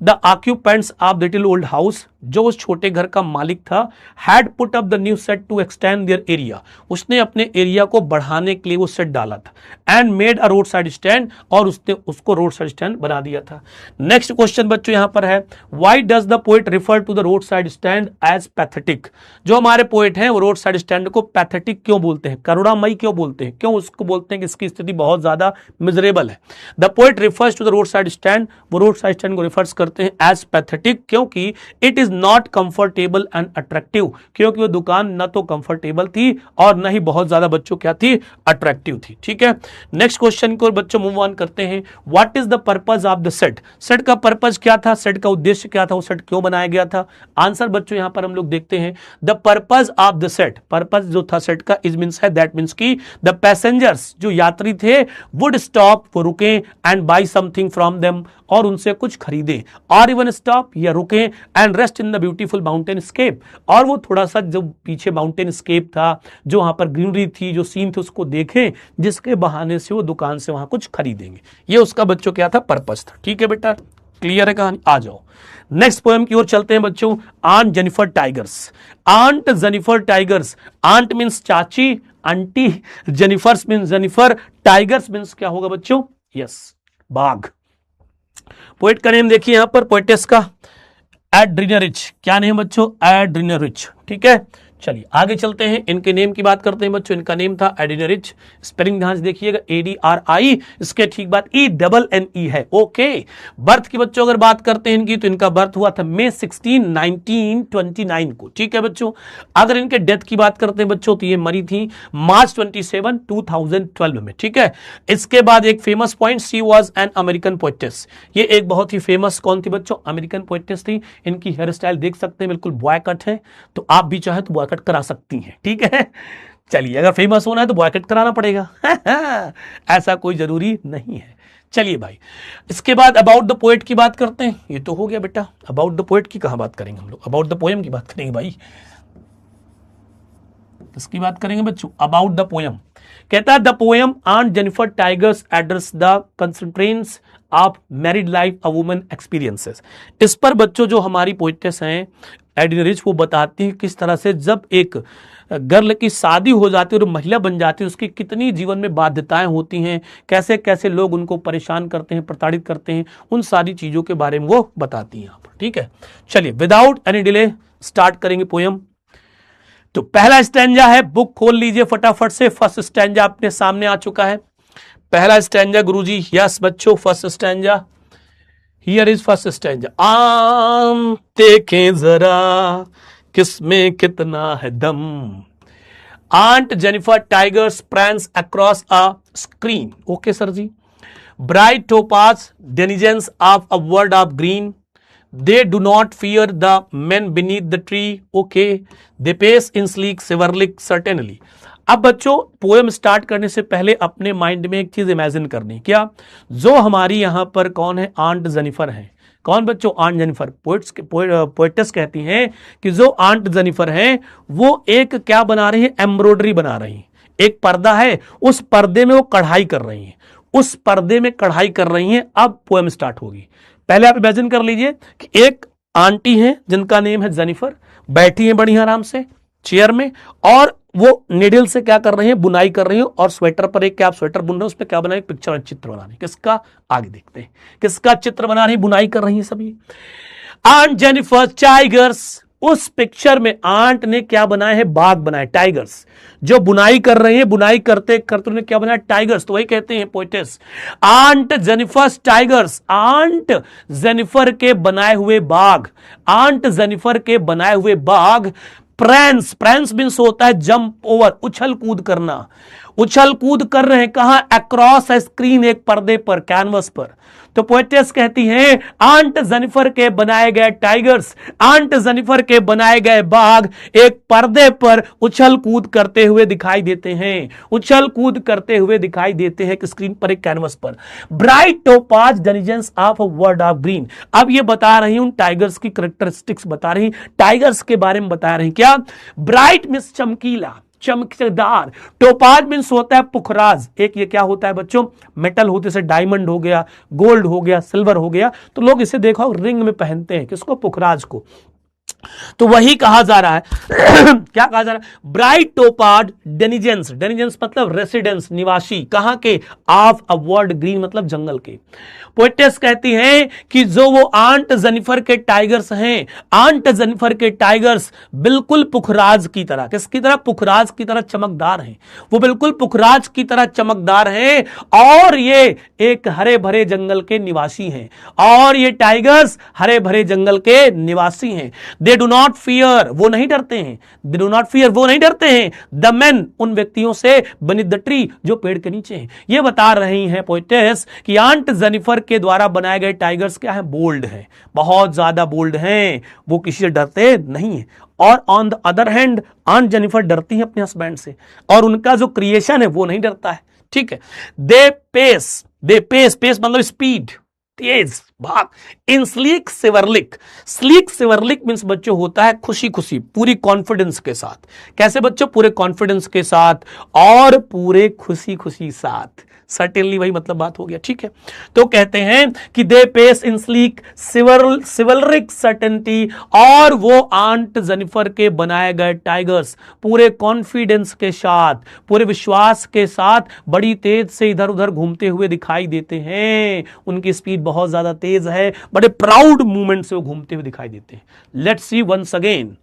Speaker 1: The occupants of little old house, जो उस छोटे घर का मालिक था, had put up the new set to extend their area. उसने अपने एरिया को बढ़ाने के लिए वो सेट डाला था। And made a road side stand, और उसने उसको रोड साइड स्टैंड बना दिया था। नेक्स्ट क्वेश्चन बच्चों यहां पर है, why does the poet refer to the road side stand as pathetic. जो हमारे पोएट हैं वो रोड साइड स्टैंड को पैथेटिक क्यों बोलते हैं, करुणामयी क्यों बोलते हैं, क्यों उसको बोलते हैं कि इसकी स्थिति बहुत ज्यादा मिजरेबल है। The poet refers to the road side stand, वो रोड साइड स्टैंड को रिफर्स करते हैं एज पैथेटिक, क्योंकि it is not comfortable and attractive, क्योंकि वो दुकान न तो कंफर्टेबल थी और न ही बहुत ज्यादा बच्चों क्या थी, अट्रैक्टिव थी। ठीक है, नेक्स्ट क्वेश्चन को बच्चों मूव ऑन करते हैं। What is the purpose of the set. Set का पर्पज क्या था, सेट का उद्देश्य क्या था, वो सेट क्यों बनाया गया था। आंसर बच्चों यहां पर हम लोग देखते हैं, the purpose of the set, purpose जो था सेट का, इज मींस है, दैट मींस की द पैसेंजर्स, जो यात्री थे, वुड स्टॉप, वो रुके, and buy something from them, और उनसे कुछ खरीदे, और इवन स्टॉप, या रुके, and rest in the beautiful mountain scape, और वो थोड़ा सा जो पीछे माउंटेन स्केप था, जो वहां पर ग्रीनरी थी, जो सीन थे, उसको देखें, जिसके बहाने से वो दुकान से वहां कुछ खरीदेंगे। ये उसका बच्चों क्या था, पर्पज था। ठीक है बेटा, क्लियर है कहानी? आ जाओ नेक्स्ट पोएम की ओर चलते हैं बच्चों। Aunt Jennifer tigers, aunt Jennifer tigers, aunt means चाची, aunty, Jennifer's means Jennifer, tigers means क्या होगा बच्चों? यस, बाघ। पोएट का नेम देखिए यहां पर, पोएटेस का एड्रीना रिच। क्या नेम बच्चों? एड्रीना रिच। ठीक है, चलिए आगे चलते हैं, इनके नेम की बात करते हैं बच्चों। इनका नेम था एड्रीना रिच, स्पेलिंग ध्यान से देखिएगा, ADRI, इसके ठीक बाद ENNE है। ओके, बर्थ की बच्चों अगर बात करते हैं इनकी, तो इनका बर्थ हुआ था May 16, 1929 को। ठीक है बच्चों, अगर इनके डेथ की बात करते हैं बच्चों, तो ये मरी थी March 27, 2012 में। ठीक है, इसके बाद एक famous point, she was an American poetess. ये एक बहुत ही फेमस कौन थी बच्चों? अमेरिकन पोएटेस थी। इनकी हेयर स्टाइल देख सकते हैं, बिल्कुल बॉय कट है, तो आप भी चाहे तो बॉय कट करा सकती हैं। ठीक है, चलिए अगर फेमस होना है तो बॉय कट कराना पड़ेगा ऐसा कोई जरूरी नहीं है। चलिए भाई, इसके बाद अबाउट द पोएट की बात करते हैं। ये तो हो गया बेटा, अबाउट द पोएट की कहां बात करेंगे हम लोग, अबाउट द पोएम की बात करेंगे भाई। इसकी बात करेंगे बच्चों, अबाउट द पोयम। कहता है the poem on Jennifer tigers address the constraints of married life a woman experiences. इस पर बच्चों जो हमारी पोइटेस हैं एडिना रिच, वो बताती हैं किस तरह से जब एक गर्ल की शादी हो जाती है और महिला बन जाती है, उसकी कितनी जीवन में बाध्यताएं होती हैं, कैसे कैसे लोग उनको परेशान करते हैं, प्रताड़ित करते हैं, उन सारी चीजों के बारे में वो बताती हैं यहाँ पर। ठीक है, चलिए विदाउट एनी डिले स्टार्ट करेंगे पोयम। तो पहला स्टैंजा है, बुक खोल लीजिए फटाफट से। फर्स्ट स्टैंजा अपने सामने आ चुका है। पहला स्टैंजा गुरुजी, यस बच्चों, first stanza, here is first stanza. आम देखें जरा किसमें कितना है दम, aunt Jennifer tigers prance across a screen. Okay sir ji. Bright topaz denizens of a world of green, they do not fear the men beneath the tree, okay, they pace in sleek chivalric certainly। अब बच्चों poem start करने से पहले अपने mind में एक चीज imagine करनी, क्या, जो हमारी यहां पर कौन है, आंट जेनिफर है। कौन बच्चों, आंट जेनिफर। पोएटेस कहती हैं कि जो आंट जेनिफर है वो एक क्या बना रही है, एम्ब्रॉयडरी बना रही है। एक पर्दा है, उस पर्दे में वो कढ़ाई कर रही है, उस पर्दे में कढ़ाई कर रही है। अब पोएम स्टार्ट होगी। पहले आप इमेजिन कर लीजिए कि एक आंटी हैं जिनका नेम है जेनिफर, बैठी हैं बढ़िया आराम से चेयर में, और वो नीडल से क्या कर रही है, बुनाई कर रही है, और स्वेटर पर एक क्या आप स्वेटर बुन रहे हैं, उस पर क्या बना, पिक्चर चित्र बना रही है। किसका, आगे देखते हैं किसका चित्र बना रही है, बुनाई कर रही है सभी। आंट जेनिफर टाइगर्स, उस पिक्चर में आंट ने क्या बनाया है, बाघ बनाए, टाइगर्स। जो बुनाई कर रहे हैं, बुनाई करते करते उन्होंने क्या बनाया, टाइगर्स। तो वही कहते हैं poetess, aunt Jennifer's tigers, aunt Jennifer के बनाए हुए बाघ, आंट जेनिफर के बनाए हुए बाघ। प्रैंस, प्रैंस मींस होता है जंप ओवर, उछल कूद करना, उछल कूद कर रहे हैं कहां, अक्रॉस स्क्रीन, एक पर्दे पर, कैनवस पर। तो पोएटेस कहती हैं आंट जेनिफर के बनाए गए टाइगर्स, आंट जेनिफर के बनाए गए बाघ एक पर्दे पर उछल कूद करते हुए दिखाई देते हैं, उछल कूद करते हुए दिखाई देते हैं कि स्क्रीन पर, एक कैनवस पर। Bright topaz denizens of word of green. अब ये बता रही हूं टाइगर्स की कैरेक्टरिस्टिक्स बता रही, टाइगर्स के बारे में बता रही। क्या, ब्राइट मींस चमकीला, चमकदार। टोपाज मींस होता है पुखराज, एक ये क्या होता है बच्चों, मेटल होते से डायमंड हो गया, गोल्ड हो गया, सिल्वर हो गया, तो लोग इसे देखो रिंग में पहनते हैं, किसको, पुखराज को। तो वही कहा जा रहा है क्या कहा जा रहा है, ब्राइट टोपाज डेनिजेंस, डेनिजेंस मतलब रेसिडेंस, निवासी, कहां के, ऑफ अ वर्ल्ड ग्रीन मतलब जंगल के। पोएटेस कहती हैं कि जो वो आंट जेनिफर के टाइगर्स हैं, आंट जेनिफर के टाइगर्स बिल्कुल पुखराज की तरह, किसकी तरह, पुखराज की तरह चमकदार हैं, वो बिल्कुल पुखराज की तरह चमकदार हैं, और ये एक हरे भरे जंगल के निवासी हैं, और ये टाइगर्स हरे भरे जंगल के निवासी हैं। दे डू नॉट फियर, वो नहीं डरते हैं, दे डू नॉट फियर, वो नहीं डरते हैं, द मैन, उन व्यक्तियों से, beneath the tree, जो पेड़ के नीचे हैं। ये बता रही हैं पोएटेस कि आंट जेनिफर के द्वारा बनाए गए टाइगर्स क्या है, बोल्ड है, बहुत ज्यादा बोल्ड हैं, वो किसी से डरते नहीं है। और on the other hand aunt Jennifer डरती हैं अपने हस्बैंड से, और उनका जो क्रिएशन है वो नहीं डरता है। ठीक है, दे पेस, पेस मतलब स्पीड, तेज भाग, इन स्लीक सिवरलिक, स्लीक सिवरलिक मींस बच्चों होता है खुशी खुशी, पूरी कॉन्फिडेंस के साथ। कैसे बच्चों, पूरे कॉन्फिडेंस के साथ और पूरे खुशी खुशी साथ, सर्टेनली वही मतलब बात हो गया। ठीक है, तो कहते हैं कि they pace in sleek chivalric certainty, और वो आंट जेनिफर के बनाए गए टाइगर्स पूरे कॉन्फिडेंस के साथ, पूरे विश्वास के साथ बड़ी तेज से इधर उधर घूमते हुए दिखाई देते हैं। उनकी स्पीड बहुत ज्यादा तेज है, बड़े प्राउड मूवमेंट से वो घूमते हुए दिखाई देते हैं। Let's see once again,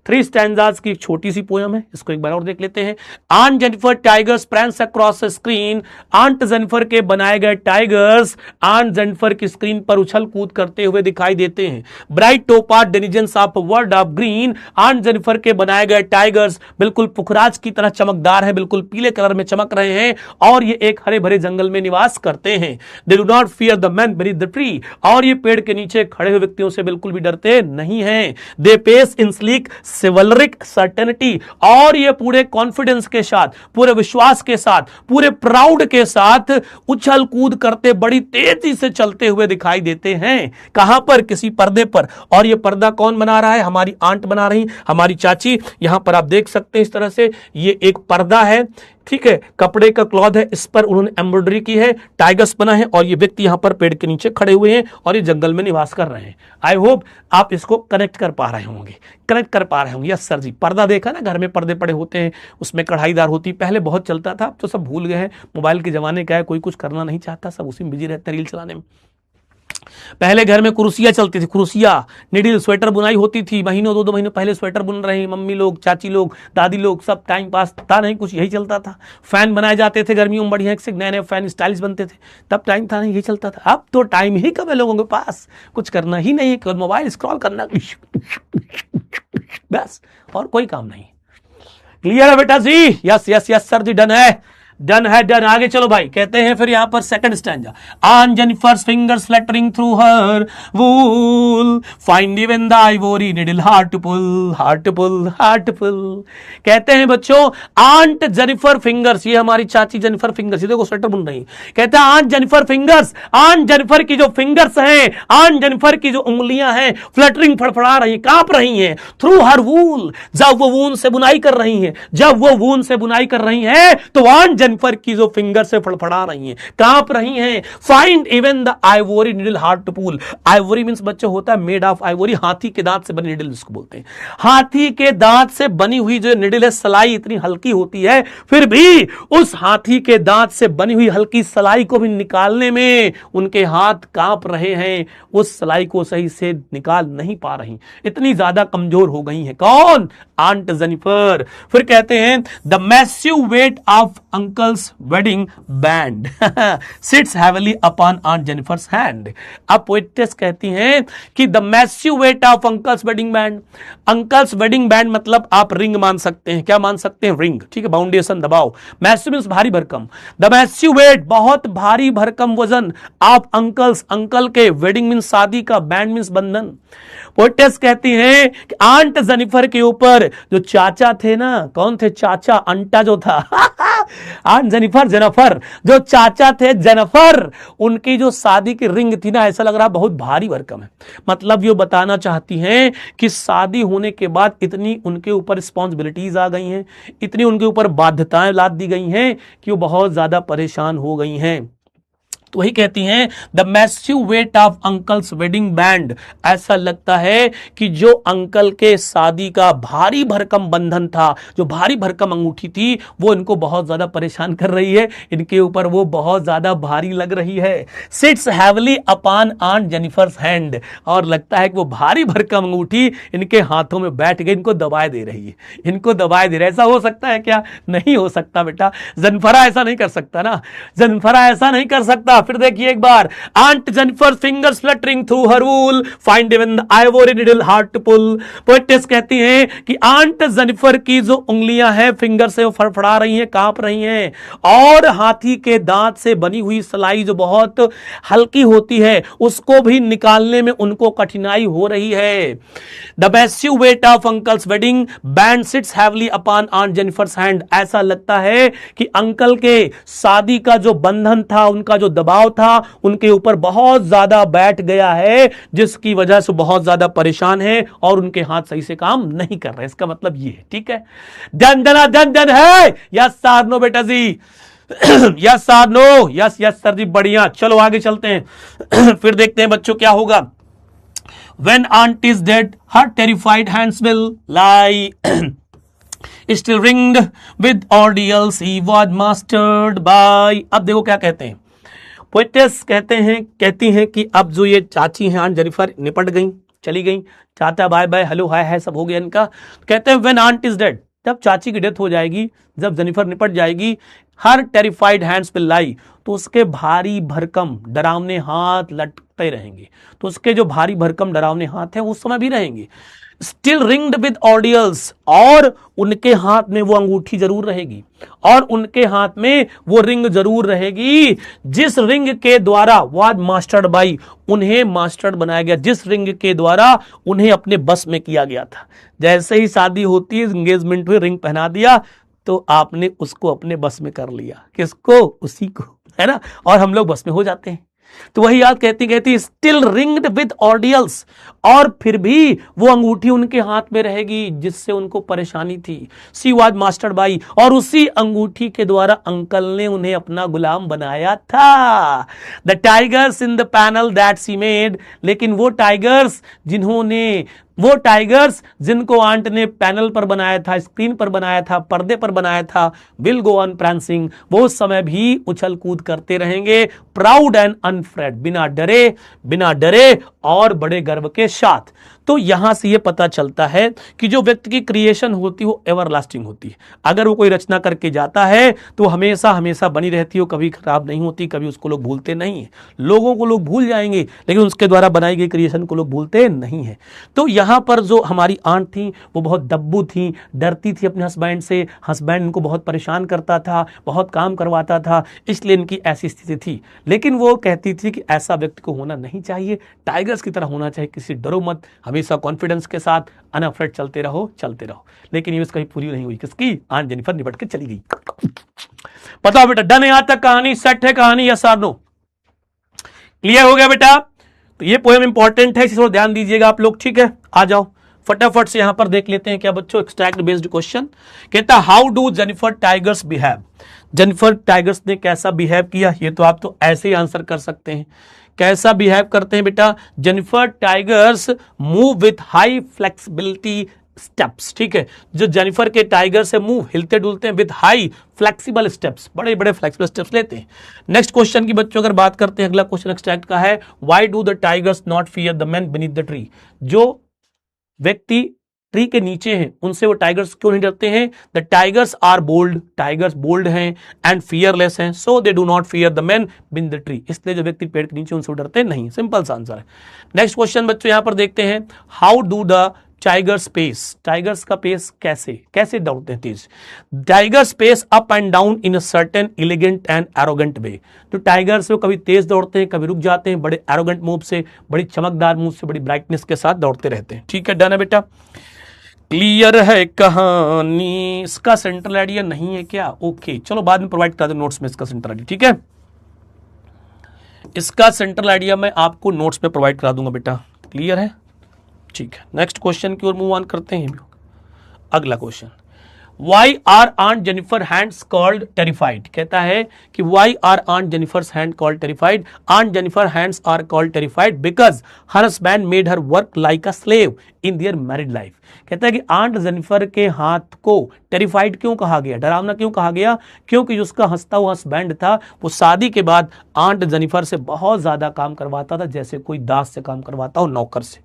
Speaker 1: 3 stanzas की एक छोटी सी पोयम है, इसको एक बार और देख लेते हैं। Aunt Jennifer tigers prance across screen, aunt Jennifer के बनाए गए टाइगर्स आंट जेनिफर की स्क्रीन पर उछल कूद करते हुए दिखाई देते हैं। Bright topaz denizens of world of green, aunt Jennifer के बनाए गए टाइगर्स बिल्कुल पुखराज की तरह चमकदार है, बिल्कुल पीले कलर में चमक रहे हैं, और ये एक हरे भरे जंगल में निवास करते हैं। दे do not fear the man beneath the tree, और ये पेड़ के नीचे खड़े हुए व्यक्तियों से बिल्कुल भी डरते नहीं हैं। They pace in sleek chivalric chivalric certainty, और ये पूरे कॉन्फिडेंस के साथ, पूरे विश्वास के साथ, पूरे प्राउड के साथ उछल कूद करते बड़ी तेजी से चलते हुए दिखाई देते हैं। कहां पर? किसी पर्दे पर। और ये पर्दा कौन बना रहा है? हमारी आंट बना रही, हमारी चाची। यहां पर आप देख सकते हैं इस तरह से ये एक पर्दा है, ठीक है, कपड़े का क्लॉथ है, इस पर उन्होंने एम्ब्रॉयडरी की है, टाइगर्स बना है, और ये व्यक्ति यहां पर पेड़ के नीचे खड़े हुए हैं और ये जंगल में निवास कर रहे हैं। आई होप आप इसको कनेक्ट कर पा रहे होंगे, कनेक्ट कर पा रहे होंगे। यस सर जी, पर्दा देखा ना, घर में पर्दे पड़े होते हैं, उसमें कढ़ाईदार होती, पहले बहुत चलता था, अब तो सब भूल गए हैं, मोबाइल के जमाने का है, कोई कुछ करना नहीं चाहता, सब उसी में बिजी रहते हैं रील चलाने में। पहले घर में कुर्सियां चलती थी, कुर्सियां, निडिल, स्वेटर बुनाई होती थी, महीनों 2-2 महीनों पहले स्वेटर बुन रहे हैं मम्मी लोग, चाची लोग, दादी लोग, सब टाइम पास था नहीं कुछ, यही चलता था। फैन बनाए जाते थे गर्मियों में, बढ़िया से नए नए फैन स्टाइल्स बनते थे, तब टाइम था नहीं, यही चलता था। अब तो टाइम ही कम है लोगों के पास, कुछ करना ही नहीं है, मोबाइल स्क्रॉल करना बस, और कोई काम नहीं। क्लियर है बेटा जी? Yes yes yes sir ji, done है, डन है, डन। आगे चलो भाई, कहते हैं फिर यहां पर second stanza, aunt Jennifer's fingers fluttering through her wool find even the ivory needle hard to pull, hard to pull, hard to pull. कहते हैं बच्चों, आंट जेनिफर फिंगर्स, ये हमारी चाची जेनिफर फिंगर्स, ये देखो स्वेटर बुन रही है। कहते हैं aunt Jennifer fingers, aunt Jennifer की जो फिंगर्स हैं, आंट जेनिफर की जो उंगलियां हैं, फ्लटरिंग, फड़फड़ा रही, कांप रही हैं, थ्रू हर वूल, जब वो वून से बुनाई कर रही हैं, जब वो वून से बुनाई कर रही हैं, तो आंट जेनिफर की जो फिंगर से फड़फड़ा रही हैं, कांप रही हैं। Find even the ivory needle hard to pull, ivory means बच्चे होता है मेड ऑफ आइवोरी, हाथी के दांत से बनी निडल जिसको बोलते हैं। हाथी के दांत से बनी हुई जो निडल है, सलाई इतनी हल्की होती है, फिर भी उस हाथी के दांत से बनी हुई हल्की सलाई को भी निकालने में उनके हाथ कांप रहे हैं, उस सलाई को सही से निकाल नहीं पा रही, इतनी ज्यादा कमजोर हो गई है। कौन? Aunt Jennifer. फिर कहते हैं the massive weight of uncle's wedding band sits heavily upon aunt Jennifer's hand. अब पोएटेस कहती हैं कि the massive weight of uncle's wedding band, uncle's wedding band मतलब आप रिंग मान सकते हैं, क्या मान सकते हैं? रिंग, ठीक है, बाउंडेशन दबाव। मैसिव मींस भारी भरकम, द मैसिव वेट बहुत भारी भरकम वजन, आप अंकल्स, अंकल के, वेडिंग मींस शादी का, बैंड मींस बंधन। पोएटेस कहती हैं कि आंट जेनिफर के ऊपर जो चाचा थे ना, कौन थे? चाचा, अंटा जो था आंट जेनिफर, जेनिफर जो चाचा थे जेनिफर, उनकी जो शादी की रिंग थी ना, ऐसा लग रहा बहुत भारी भरकम है। मतलब ये बताना चाहती हैं कि शादी होने के बाद इतनी उनके ऊपर रिस्पॉन्सिबिलिटीज आ गई हैं, इतनी उनके ऊपर बाध्यताएं लाद दी गई हैं कि वो बहुत ज्यादा परेशान हो गई हैं। तो वही कहती हैं the massive weight of uncle's wedding band, ऐसा लगता है कि जो अंकल के शादी का भारी भरकम बंधन था, जो भारी भरकम अंगूठी थी, वो इनको बहुत ज्यादा परेशान कर रही है, इनके ऊपर वो बहुत ज्यादा भारी लग रही है। Sits heavily upon aunt Jennifer's hand, और लगता है कि वो भारी भरकम अंगूठी इनके हाथों में बैठ गई, इनको दबाए दे रही है, इनको दबाए दे रही है। ऐसा हो सकता है क्या? नहीं हो सकता बेटा, जेनिफर ऐसा नहीं कर सकता ना, जेनिफर ऐसा नहीं कर सकता। फिर देखिए एक बार, aunt Jennifer fingers fluttering through her wool find even the ivory needle hard to pull. Poetess कहती हैं कि आंट जेनिफर की जो उंगलियां हैं, फिंगर से वो फड़फड़ा रही हैं, कांप रही हैं, और हाथी के दांत से बनी हुई सलाई जो बहुत हल्की होती है, उसको भी निकालने में उनको कठिनाई हो रही है। The massive weight of uncle's wedding band sits heavily upon aunt Jennifer's hand, ऐसा लगता है कि अंकल के शादी का जो बंधन था, उनका जो दबाव था, उनके ऊपर बहुत ज्यादा बैठ गया है, जिसकी वजह से बहुत ज्यादा परेशान है और उनके हाथ सही से काम नहीं कर रहे। इसका मतलब ये है, ठीक है, डन डन डन डन है। यस सर नो बेटा जी, yes sir no, yes yes sir ji, बढ़िया। चलो आगे चलते हैं फिर देखते हैं बच्चों क्या होगा। When aunt is dead, her terrified hands will lie still ringed with ordeals he was mastered by। अब देखो क्या कहते हैं, पोएटेस कहती हैं कि अब जो ये चाची हैं आंट जेनिफर, निपट गई, चली गई, चाचा बाय बाय, हेलो हाय है, सब हो गया इनका। कहते हैं व्हेन आंट इज डेड, जब चाची की डेथ हो जाएगी, जब जेनिफर निपट जाएगी, हर टेरिफाइड हैंड्स विल लाई, तो उसके भारी भरकम डरावने हाथ लटकते रहेंगे, तो उसके जो भारी भरकम डरावने हाथ हैं उस समय भी रहेंगे। स्टिल रिंग्ड विद ऑर्डियल्स, और उनके हाथ में वो अंगूठी जरूर रहेगी, और उनके हाथ में वो रिंग जरूर रहेगी जिस रिंग के द्वारा वाज मास्टर्ड बाई, उन्हें मास्टर्ड बनाया गया, जिस रिंग के द्वारा उन्हें अपने बस में किया गया था। जैसे ही शादी होती है, एंगेजमेंट हुई, रिंग पहना दिया, तो आपने उसको अपने बस में कर लिया। किसको? उसी को, है ना। और हम लोग बस में हो जाते हैं। तो वही याद कहती कहती स्टिल रिंग्ड विद ऑर्डियल्स, और फिर भी वो अंगूठी उनके हाथ में रहेगी जिससे उनको परेशानी थी। सी वाज मास्टर्ड बाई, और उसी अंगूठी के द्वारा अंकल ने उन्हें अपना गुलाम बनाया था। The tigers in the panel that C made, लेकिन वो टाइगर्स जिनको आंट ने पैनल पर बनाया था, स्क्रीन पर बनाया था, पर्दे पर बनाया था, विल गो ऑन प्रांसिंग, वो उस समय भी उछल कूद करते रहेंगे, प्राउड एंड अनफ्रेड, बिना डरे और बड़े गर्व के साथ। तो यहां से ये पता चलता है कि जो व्यक्ति की क्रिएशन होती है वो एवरलास्टिंग होती है। अगर वो कोई रचना करके जाता है तो हमेशा हमेशा बनी रहती है, कभी खराब नहीं होती, कभी उसको लोग भूलते नहीं है। लोगों को लोग भूल जाएंगे लेकिन उसके द्वारा बनाई गई क्रिएशन को लोग भूलते नहीं है। तो यहां पर जो हमारी आंट थी वो बहुत दब्बू थी, डरती थी अपने हस्बैंड से, हस्बैंड इनको बहुत परेशान करता था, बहुत काम करवाता था, इसलिए इनकी ऐसी स्थिति थी। लेकिन वो कहती थी कि ऐसा व्यक्ति को होना नहीं चाहिए, टाइगर्स की तरह होना चाहिए, किसी डरो मत, हमेशा कॉन्फिडेंस के साथ अनअफ्रेड चलते रहो। लेकिन ये कहीं पूरी नहीं हुई। किसकी? आंट जेनिफर निपट के चली गई। पता बेटा, डन है यहां तक कहानी? सेट है कहानी? यस और नो? क्लियर हो गया बेटा? तो ये पोएम इंपॉर्टेंट है, इसे थोड़ा ध्यान दीजिएगा आप लोग, ठीक है। आ जाओ फटाफट से यहां पर देख लेते हैं क्या बच्चों, एक्सट्रैक्ट बेस्ड क्वेश्चन। कहता how do Jennifer tigers behave, Jennifer tigers ने कैसा बिहेव किया। ये तो आप तो ऐसे ही आंसर कर सकते हैं। कैसा बिहेव करते हैं बेटा? Jennifer tigers move with high flexibility steps, ठीक है। जो जेनिफर के टाइगर से मूव, हिलते डुलते हैं, विद हाई फ्लेक्सिबल स्टेप्स, बड़े बड़े फ्लेक्सिबल स्टेप्स लेते हैं। नेक्स्ट क्वेश्चन की बच्चों अगर बात करते हैं, अगला क्वेश्चन एक्सट्रैक्ट का है, why do the tigers not fear the man beneath the tree. जो व्यक्ति ट्री के नीचे हैं उनसे वो टाइगर्स क्यों नहीं डरते हैं? The tigers are bold, tigers bold हैं, एंड फियरलेस हैं, so they do not fear the man been the tree, इसलिए जो व्यक्ति पेड़ के नीचे उनसे डरते नहीं। सिंपल सा आंसर है। नेक्स्ट क्वेश्चन बच्चों यहां पर देखते हैं, how do the tigers pace, tigers का पेस कैसे दौड़ते हैं तेज। Tigers pace up and down in a certain elegant and arrogant way. तो टाइगर्स वो कभी तेज दौड़ते हैं, कभी रुक जाते हैं, बड़े एरोगेंट मूव से, बड़ी चमकदार मूव से, बड़ी ब्राइटनेस के साथ दौड़ते रहते हैं। ठीक है, डन है बेटा? क्लियर है कहानी? इसका सेंट्रल आइडिया नहीं है क्या? ओके, चलो बाद में प्रोवाइड करा दो नोट्स में इसका सेंट्रल आइडिया, ठीक है। इसका सेंट्रल आइडिया मैं आपको नोट्स में प्रोवाइड करा दूंगा बेटा। क्लियर है? ठीक है, नेक्स्ट क्वेश्चन की ओर मूव ऑन करते हैं। अगला question, why are aunt Jennifer hands called terrified. कहता है कि why are aunt Jennifer's hand called terrified. Aunt Jennifer hands are called terrified because her husband made her work like a slave in their married life. कहता है कि aunt Jennifer के हाथ को terrified क्यों कहा गया, डरावना क्यों कहा गया? क्योंकि उसका हंसता हुआ हस्बैंड था, वो शादी के बाद आंट जेनिफर से बहुत ज्यादा काम करवाता था, जैसे कोई दास से काम करवाता हो, नौकर से।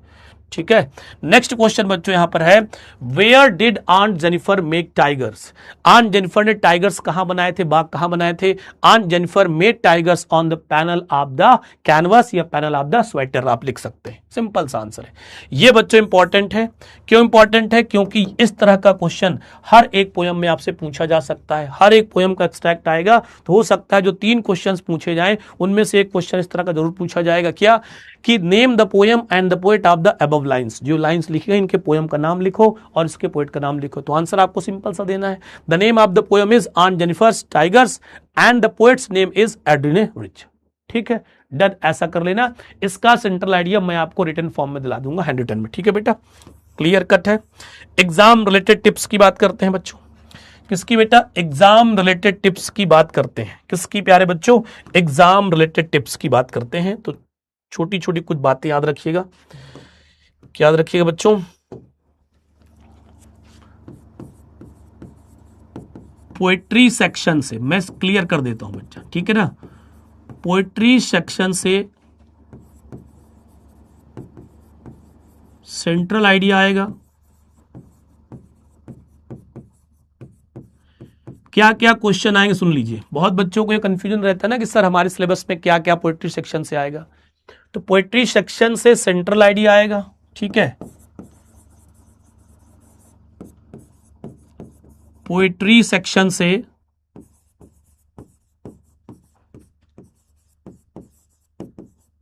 Speaker 1: ठीक है, नेक्स्ट क्वेश्चन बच्चों यहां पर है, where did aunt Jennifer make tigers. Aunt Jennifer ने टाइगर्स कहां बनाए थे, बाग कहां बनाए थे? Aunt Jennifer made tigers on the panel of the canvas या पैनल ऑफ द स्वेटर, आप लिख सकते हैं। सिंपल सा आंसर है। ये बच्चों इंपॉर्टेंट है। क्यों इंपॉर्टेंट है? क्योंकि इस तरह का क्वेश्चन हर एक पोयम में आपसे पूछा जा सकता है। हर एक पोयम का एक्सट्रैक्ट आएगा तो हो सकता है जो 3 क्वेश्चन पूछे जाएं उनमें से एक क्वेश्चन इस तरह का जरूर पूछा जाएगा। क्या? कि name the poem and the poet of the above lines. जो लाइंस लिखी गई इनके पोयम का नाम लिखो और इसके पोएट का नाम लिखो। तो आंसर आपको सिंपल सा देना है। The name of the poem is aunt Jennifer's tigers and the poet's name is Adrienne Rich. ठीक है, डन, ऐसा कर लेना। इसका सेंट्रल आइडिया मैं आपको रिटन फॉर्म में दिला दूंगा, हैंड रिटन में। ठीक है बेटा, क्लियर कट है। एग्जाम रिलेटेड टिप्स की बात करते हैं बच्चों। किसकी बेटा? एग्जाम रिलेटेड टिप्स की बात करते हैं। किसकी प्यारे बच्चों? एग्जाम रिलेटेड टिप्स की बात करते हैं। तो छोटी छोटी कुछ बातें याद रखिएगा। क्या याद रखिएगा बच्चों? पोएट्री सेक्शन से मैं क्लियर कर देता हूं बच्चा, ठीक है ना। पोएट्री सेक्शन से सेंट्रल आइडिया आएगा। क्या क्या क्वेश्चन आएंगे सुन लीजिए। बहुत बच्चों को ये कंफ्यूजन रहता है ना कि सर हमारे सिलेबस में क्या क्या पोएट्री सेक्शन से आएगा। तो पोएट्री सेक्शन से सेंट्रल आइडिया आएगा, ठीक है। पोएट्री सेक्शन से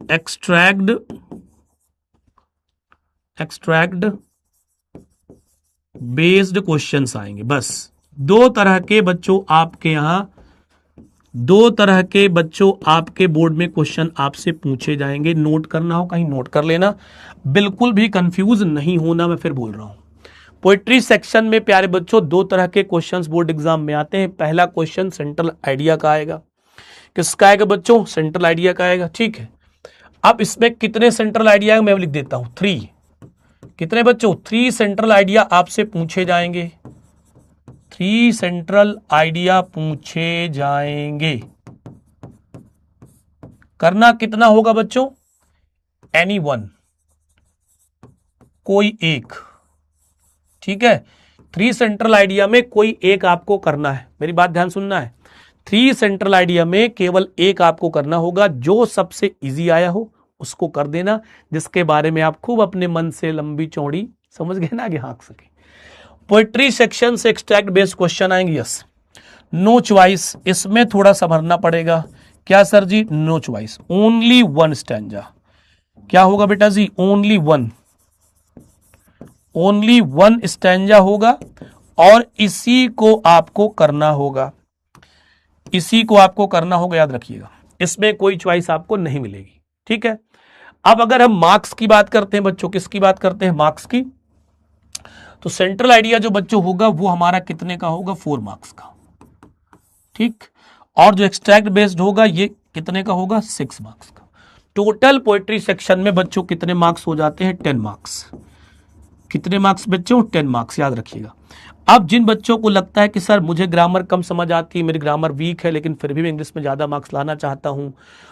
Speaker 1: एक्सट्रैक्ट बेस्ड क्वेश्चंस आएंगे। बस दो तरह के बच्चों आपके बोर्ड में क्वेश्चन आपसे पूछे जाएंगे। नोट करना हो कहीं नोट कर लेना, बिल्कुल भी कंफ्यूज नहीं होना, मैं फिर बोल रहा हूं। पोएट्री सेक्शन में प्यारे बच्चों दो तरह के क्वेश्चंस बोर्ड एग्जाम में आते हैं। पहला क्वेश्चन सेंट्रल आइडिया का आएगा। किसका आएगा बच्चों? सेंट्रल आइडिया का आएगा। ठीक है, अब इसमें कितने सेंट्रल आइडिया मैं लिख देता हूं, 3। कितने बच्चों? 3 सेंट्रल आइडिया आपसे पूछे जाएंगे। 3 सेंट्रल आइडिया पूछे जाएंगे। करना कितना होगा बच्चों? एनी वन, कोई एक। ठीक है, 3 सेंट्रल आइडिया में कोई एक आपको करना है। मेरी बात ध्यान सुनना है। 3 सेंट्रल आइडिया में केवल एक आपको करना होगा। जो सबसे इजी आया हो उसको कर देना, जिसके बारे में आप खूब अपने मन से लंबी चौड़ी समझ गए ना, आगे हाँक सके। पोएट्री सेक्शन से एक्सट्रैक्ट बेस्ड क्वेश्चन आएंगे। यस, नो चॉइस, इसमें थोड़ा संभरना पड़ेगा। क्या sir ji? No choice, only one stanza. क्या होगा बेटा जी? ओनली वन स्टैंजा होगा और इसी को आपको करना होगा। याद रखिएगा, इसमें कोई चॉइस आपको नहीं मिलेगी। ठीक है, अब अगर हम मार्क्स की बात करते हैं बच्चों, किसकी बात करते हैं? मार्क्स की। तो सेंट्रल आइडिया जो बच्चों होगा वो हमारा कितने का होगा? 4 मार्क्स का। ठीक, और जो एक्सट्रैक्ट बेस्ड होगा ये कितने का होगा? 6 मार्क्स का। टोटल पोएट्री सेक्शन में बच्चों कितने मार्क्स हो जाते हैं? 10 मार्क्स। कितने मार्क्स बच्चों? 10 मार्क्स, याद रखिएगा। अब जिन बच्चों को लगता है कि सर मुझे ग्रामर कम समझ आती है, मेरी ग्रामर वीक है, लेकिन फिर भी मैं इंग्लिश में ज्यादा मार्क्स लाना चाहता हूं,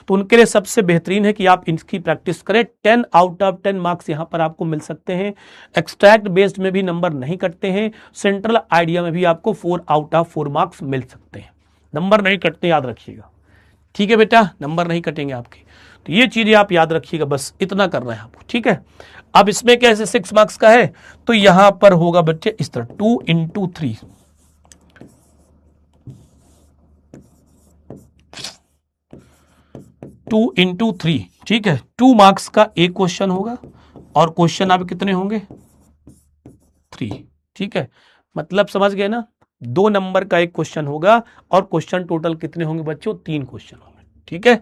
Speaker 1: तो उनके लिए सबसे बेहतरीन है कि आप इनकी प्रैक्टिस करें। 10 आउट ऑफ 10 मार्क्स यहां पर आपको मिल सकते हैं। एक्सट्रैक्ट बेस्ड में भी नंबर नहीं कटते हैं, सेंट्रल आइडिया में भी आपको 4 आउट ऑफ 4 मार्क्स मिल सकते हैं। नंबर नहीं कटते, याद रखिएगा। ठीक है बेटा, नंबर नहीं कटेंगे आपके। तो ये चीजें आप याद रखिएगा, बस इतना करना है आपको। ठीक है, अब इसमें कैसे 6 मार्क्स का है, तो यहां पर होगा बच्चे इस तरह 2 into 3। 2 into 3, ठीक है। 2 मार्क्स का एक क्वेश्चन होगा और क्वेश्चन अब कितने होंगे? 3। ठीक है, मतलब समझ गए ना, 2 नंबर का एक क्वेश्चन होगा और क्वेश्चन टोटल कितने होंगे बच्चों? 3 क्वेश्चन होंगे। ठीक है,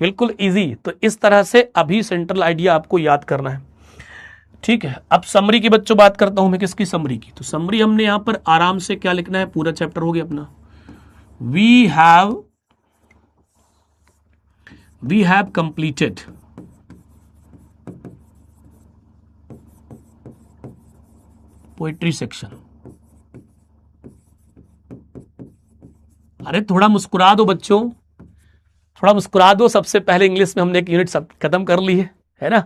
Speaker 1: बिल्कुल इजी। तो इस तरह से अभी सेंट्रल आइडिया आपको याद करना है। ठीक है, अब समरी की बच्चों बात करता हूं मैं। किसकी समरी की? तो समरी हमने यहां पर आराम से क्या लिखना है, पूरा चैप्टर हो गया अपना। We have completed poetry section. अरे थोड़ा मुस्कुरा दो बच्चों, थोड़ा मुस्कुरा दो। सबसे पहले इंग्लिश में हमने एक यूनिट सब खत्म कर ली है ना।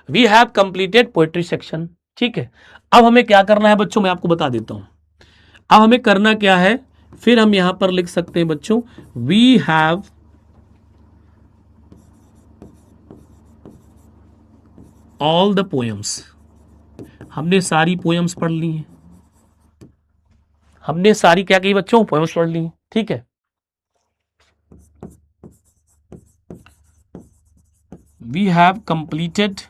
Speaker 1: We have completed poetry section. ठीक है, अब हमें क्या करना है बच्चों, मैं आपको बता देता हूं। अब हमें करना क्या है, फिर हम यहां पर लिख सकते हैं बच्चों, we have all the poems. हमने सारी पोएम्स पढ़ ली हैं। हमने सारी क्या की बच्चों? पोएम्स पढ़ ली हैं। ठीक है, we have completed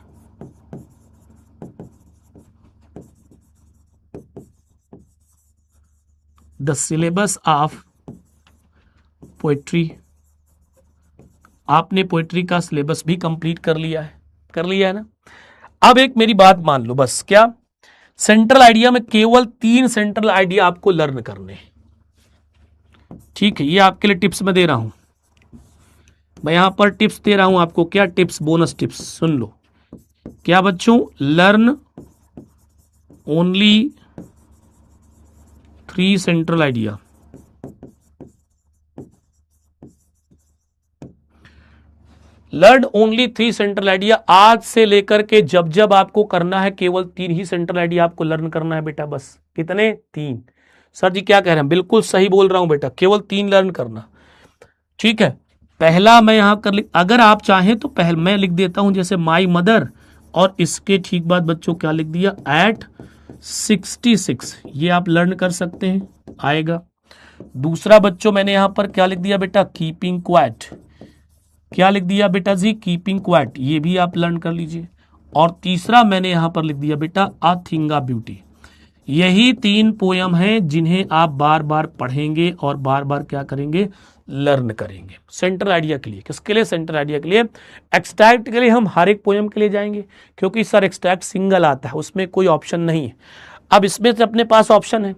Speaker 1: the syllabus of poetry। आपने पोएट्री का सिलेबस भी कंप्लीट कर लिया है ना। अब एक मेरी बात मान लो, बस क्या, सेंट्रल आइडिया में केवल 3 सेंट्रल आइडिया आपको लर्न करने हैं। ठीक है, ये आपके लिए टिप्स मैं दे रहा हूं। मैं यहां पर टिप्स दे रहा हूं आपको। क्या टिप्स? Bonus tips. सुन लो क्या बच्चों, learn only 3 central idea. Learn only 3 central idea. आज से लेकर के जब जब आपको करना है, केवल 3 ही सेंट्रल आइडिया आपको लर्न करना है बेटा, बस। कितने? 3। सर जी क्या कह रहे हैं? बिल्कुल सही बोल रहा हूं बेटा, केवल 3 लर्न करना। ठीक है, पहला मैं यहां कर अगर आप चाहें तो पहले मैं लिख देता हूं, जैसे माई मदर, और इसके ठीक बाद बच्चों क्या लिख दिया, एट 66 ये आप लर्न कर सकते हैं, आएगा। दूसरा बच्चों मैंने यहां पर क्या लिख दिया बेटा, कीपिंग क्वाइट। क्या लिख दिया बेटा जी, कीपिंग क्वाइट, ये भी आप लर्न कर लीजिए। और तीसरा मैंने यहां पर लिख दिया बेटा अ थिंग ऑफ ब्यूटी। यही 3 पोयम हैं जिन्हें आप बार बार पढ़ेंगे और बार बार क्या करेंगे, लर्न करेंगे। सेंट्रल आइडिया के लिए, किसके लिए, सेंट्रल आइडिया के लिए। एक्सट्रैक्ट के लिए हम हर एक पोयम के लिए जाएंगे, क्योंकि सर एक्सट्रैक्ट सिंगल आता है, उसमें कोई ऑप्शन नहीं है। अब इसमें से अपने पास ऑप्शन है,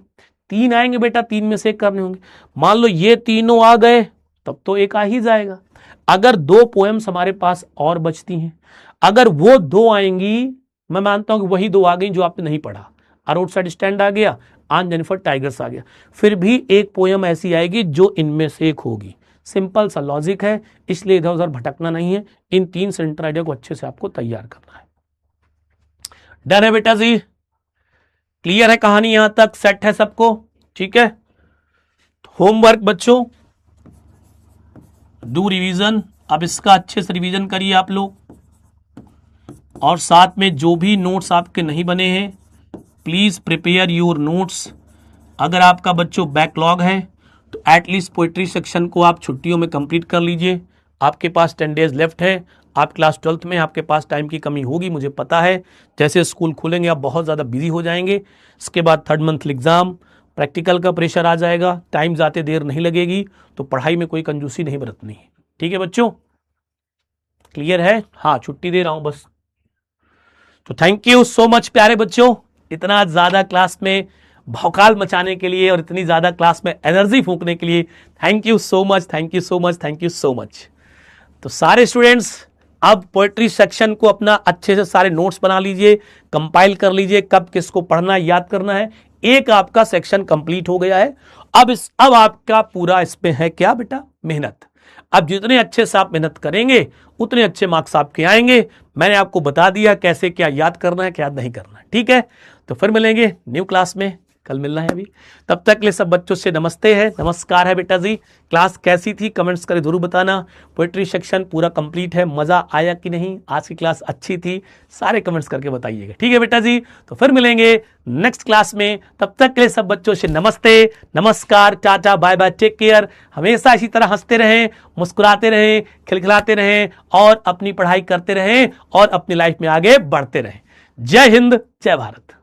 Speaker 1: 3 आएंगे बेटा, 3 में से एक करने होंगे। मान लो ये तीनों आ गए, तब तो एक आ ही जाएगा। अगर 2 पोएम्स हमारे पास और बचती हैं, अगर वो 2 आएंगी, मैं मानता हूं कि वही 2 आ गई जो आपने नहीं पढ़ा। अ रोड साइड स्टैंड आ गया, ऑन जेनिफर टाइगर्स आ गया, फिर भी एक पोयम ऐसी आएगी जो इनमें से एक होगी। सिंपल सा लॉजिक है, इसलिए इधर उधर भटकना नहीं है। इन 3 सेंटर आइडिया को अच्छे से आपको तैयार करना है। डन है बेटा जी, क्लियर है कहानी, यहां तक सेट है सबको, ठीक है। होमवर्क बच्चों, डू रिवीजन। अब इसका अच्छे से रिवीजन करिए आप लोग, और साथ में जो भी नोट्स आपके नहीं बने हैं, प्लीज प्रिपेयर योर नोट्स। अगर आपका बच्चों बैकलॉग है तो एटलीस्ट पोइट्री सेक्शन को आप छुट्टियों में कंप्लीट कर लीजिए। आपके पास 10 डेज लेफ्ट है, आप क्लास 12th में, आपके पास टाइम की कमी होगी, मुझे पता है। जैसे स्कूल खुलेंगे आप बहुत ज़्यादा बिजी हो जाएंगे। इसके बाद 3rd मंथ एग्जाम, प्रैक्टिकल का प्रेशर आ जाएगा, टाइम जाते देर नहीं लगेगी, तो पढ़ाई में कोई कंजूसी नहीं बरतनी है, ठीक है बच्चों, क्लियर है। हाँ, छुट्टी दे रहा हूं बस। तो थैंक यू सो मच प्यारे बच्चों, इतना ज्यादा क्लास में भौकाल मचाने के लिए और इतनी ज्यादा क्लास में एनर्जी फूंकने के लिए thank you so much, thank you so much, thank you so much. तो सारे स्टूडेंट्स अब पोएट्री सेक्शन को अपना अच्छे से सारे नोट्स बना लीजिए, कंपाइल कर लीजिए, कब किसको पढ़ना है, याद करना है। एक आपका सेक्शन कंप्लीट हो गया है। अब आपका पूरा इसमें है क्या बेटा, मेहनत। अब जितने अच्छे से आप मेहनत करेंगे उतने अच्छे मार्क्स आपके आएंगे। मैंने आपको बता दिया कैसे क्या याद करना है, क्या याद नहीं करना है, ठीक है। तो फिर मिलेंगे न्यू क्लास में, कल मिलना है अभी। तब तक के लिए सब बच्चों से नमस्ते है, नमस्कार है बेटा जी। क्लास कैसी थी कमेंट्स करके जरूर बताना। पोएट्री सेक्शन पूरा कंप्लीट है, मजा आया कि नहीं, आज की क्लास अच्छी थी, सारे कमेंट्स करके बताइएगा, ठीक है बेटा जी। तो फिर मिलेंगे नेक्स्ट क्लास में, तब तक के लिए सब बच्चों से नमस्ते, नमस्कार, tata, bye bye, take care. हमेशा इसी तरह हंसते रहें, मुस्कुराते रहें, खिलखिलाते रहें और अपनी पढ़ाई करते रहें और अपनी लाइफ में आगे बढ़ते रहें। जय हिंद, जय भारत।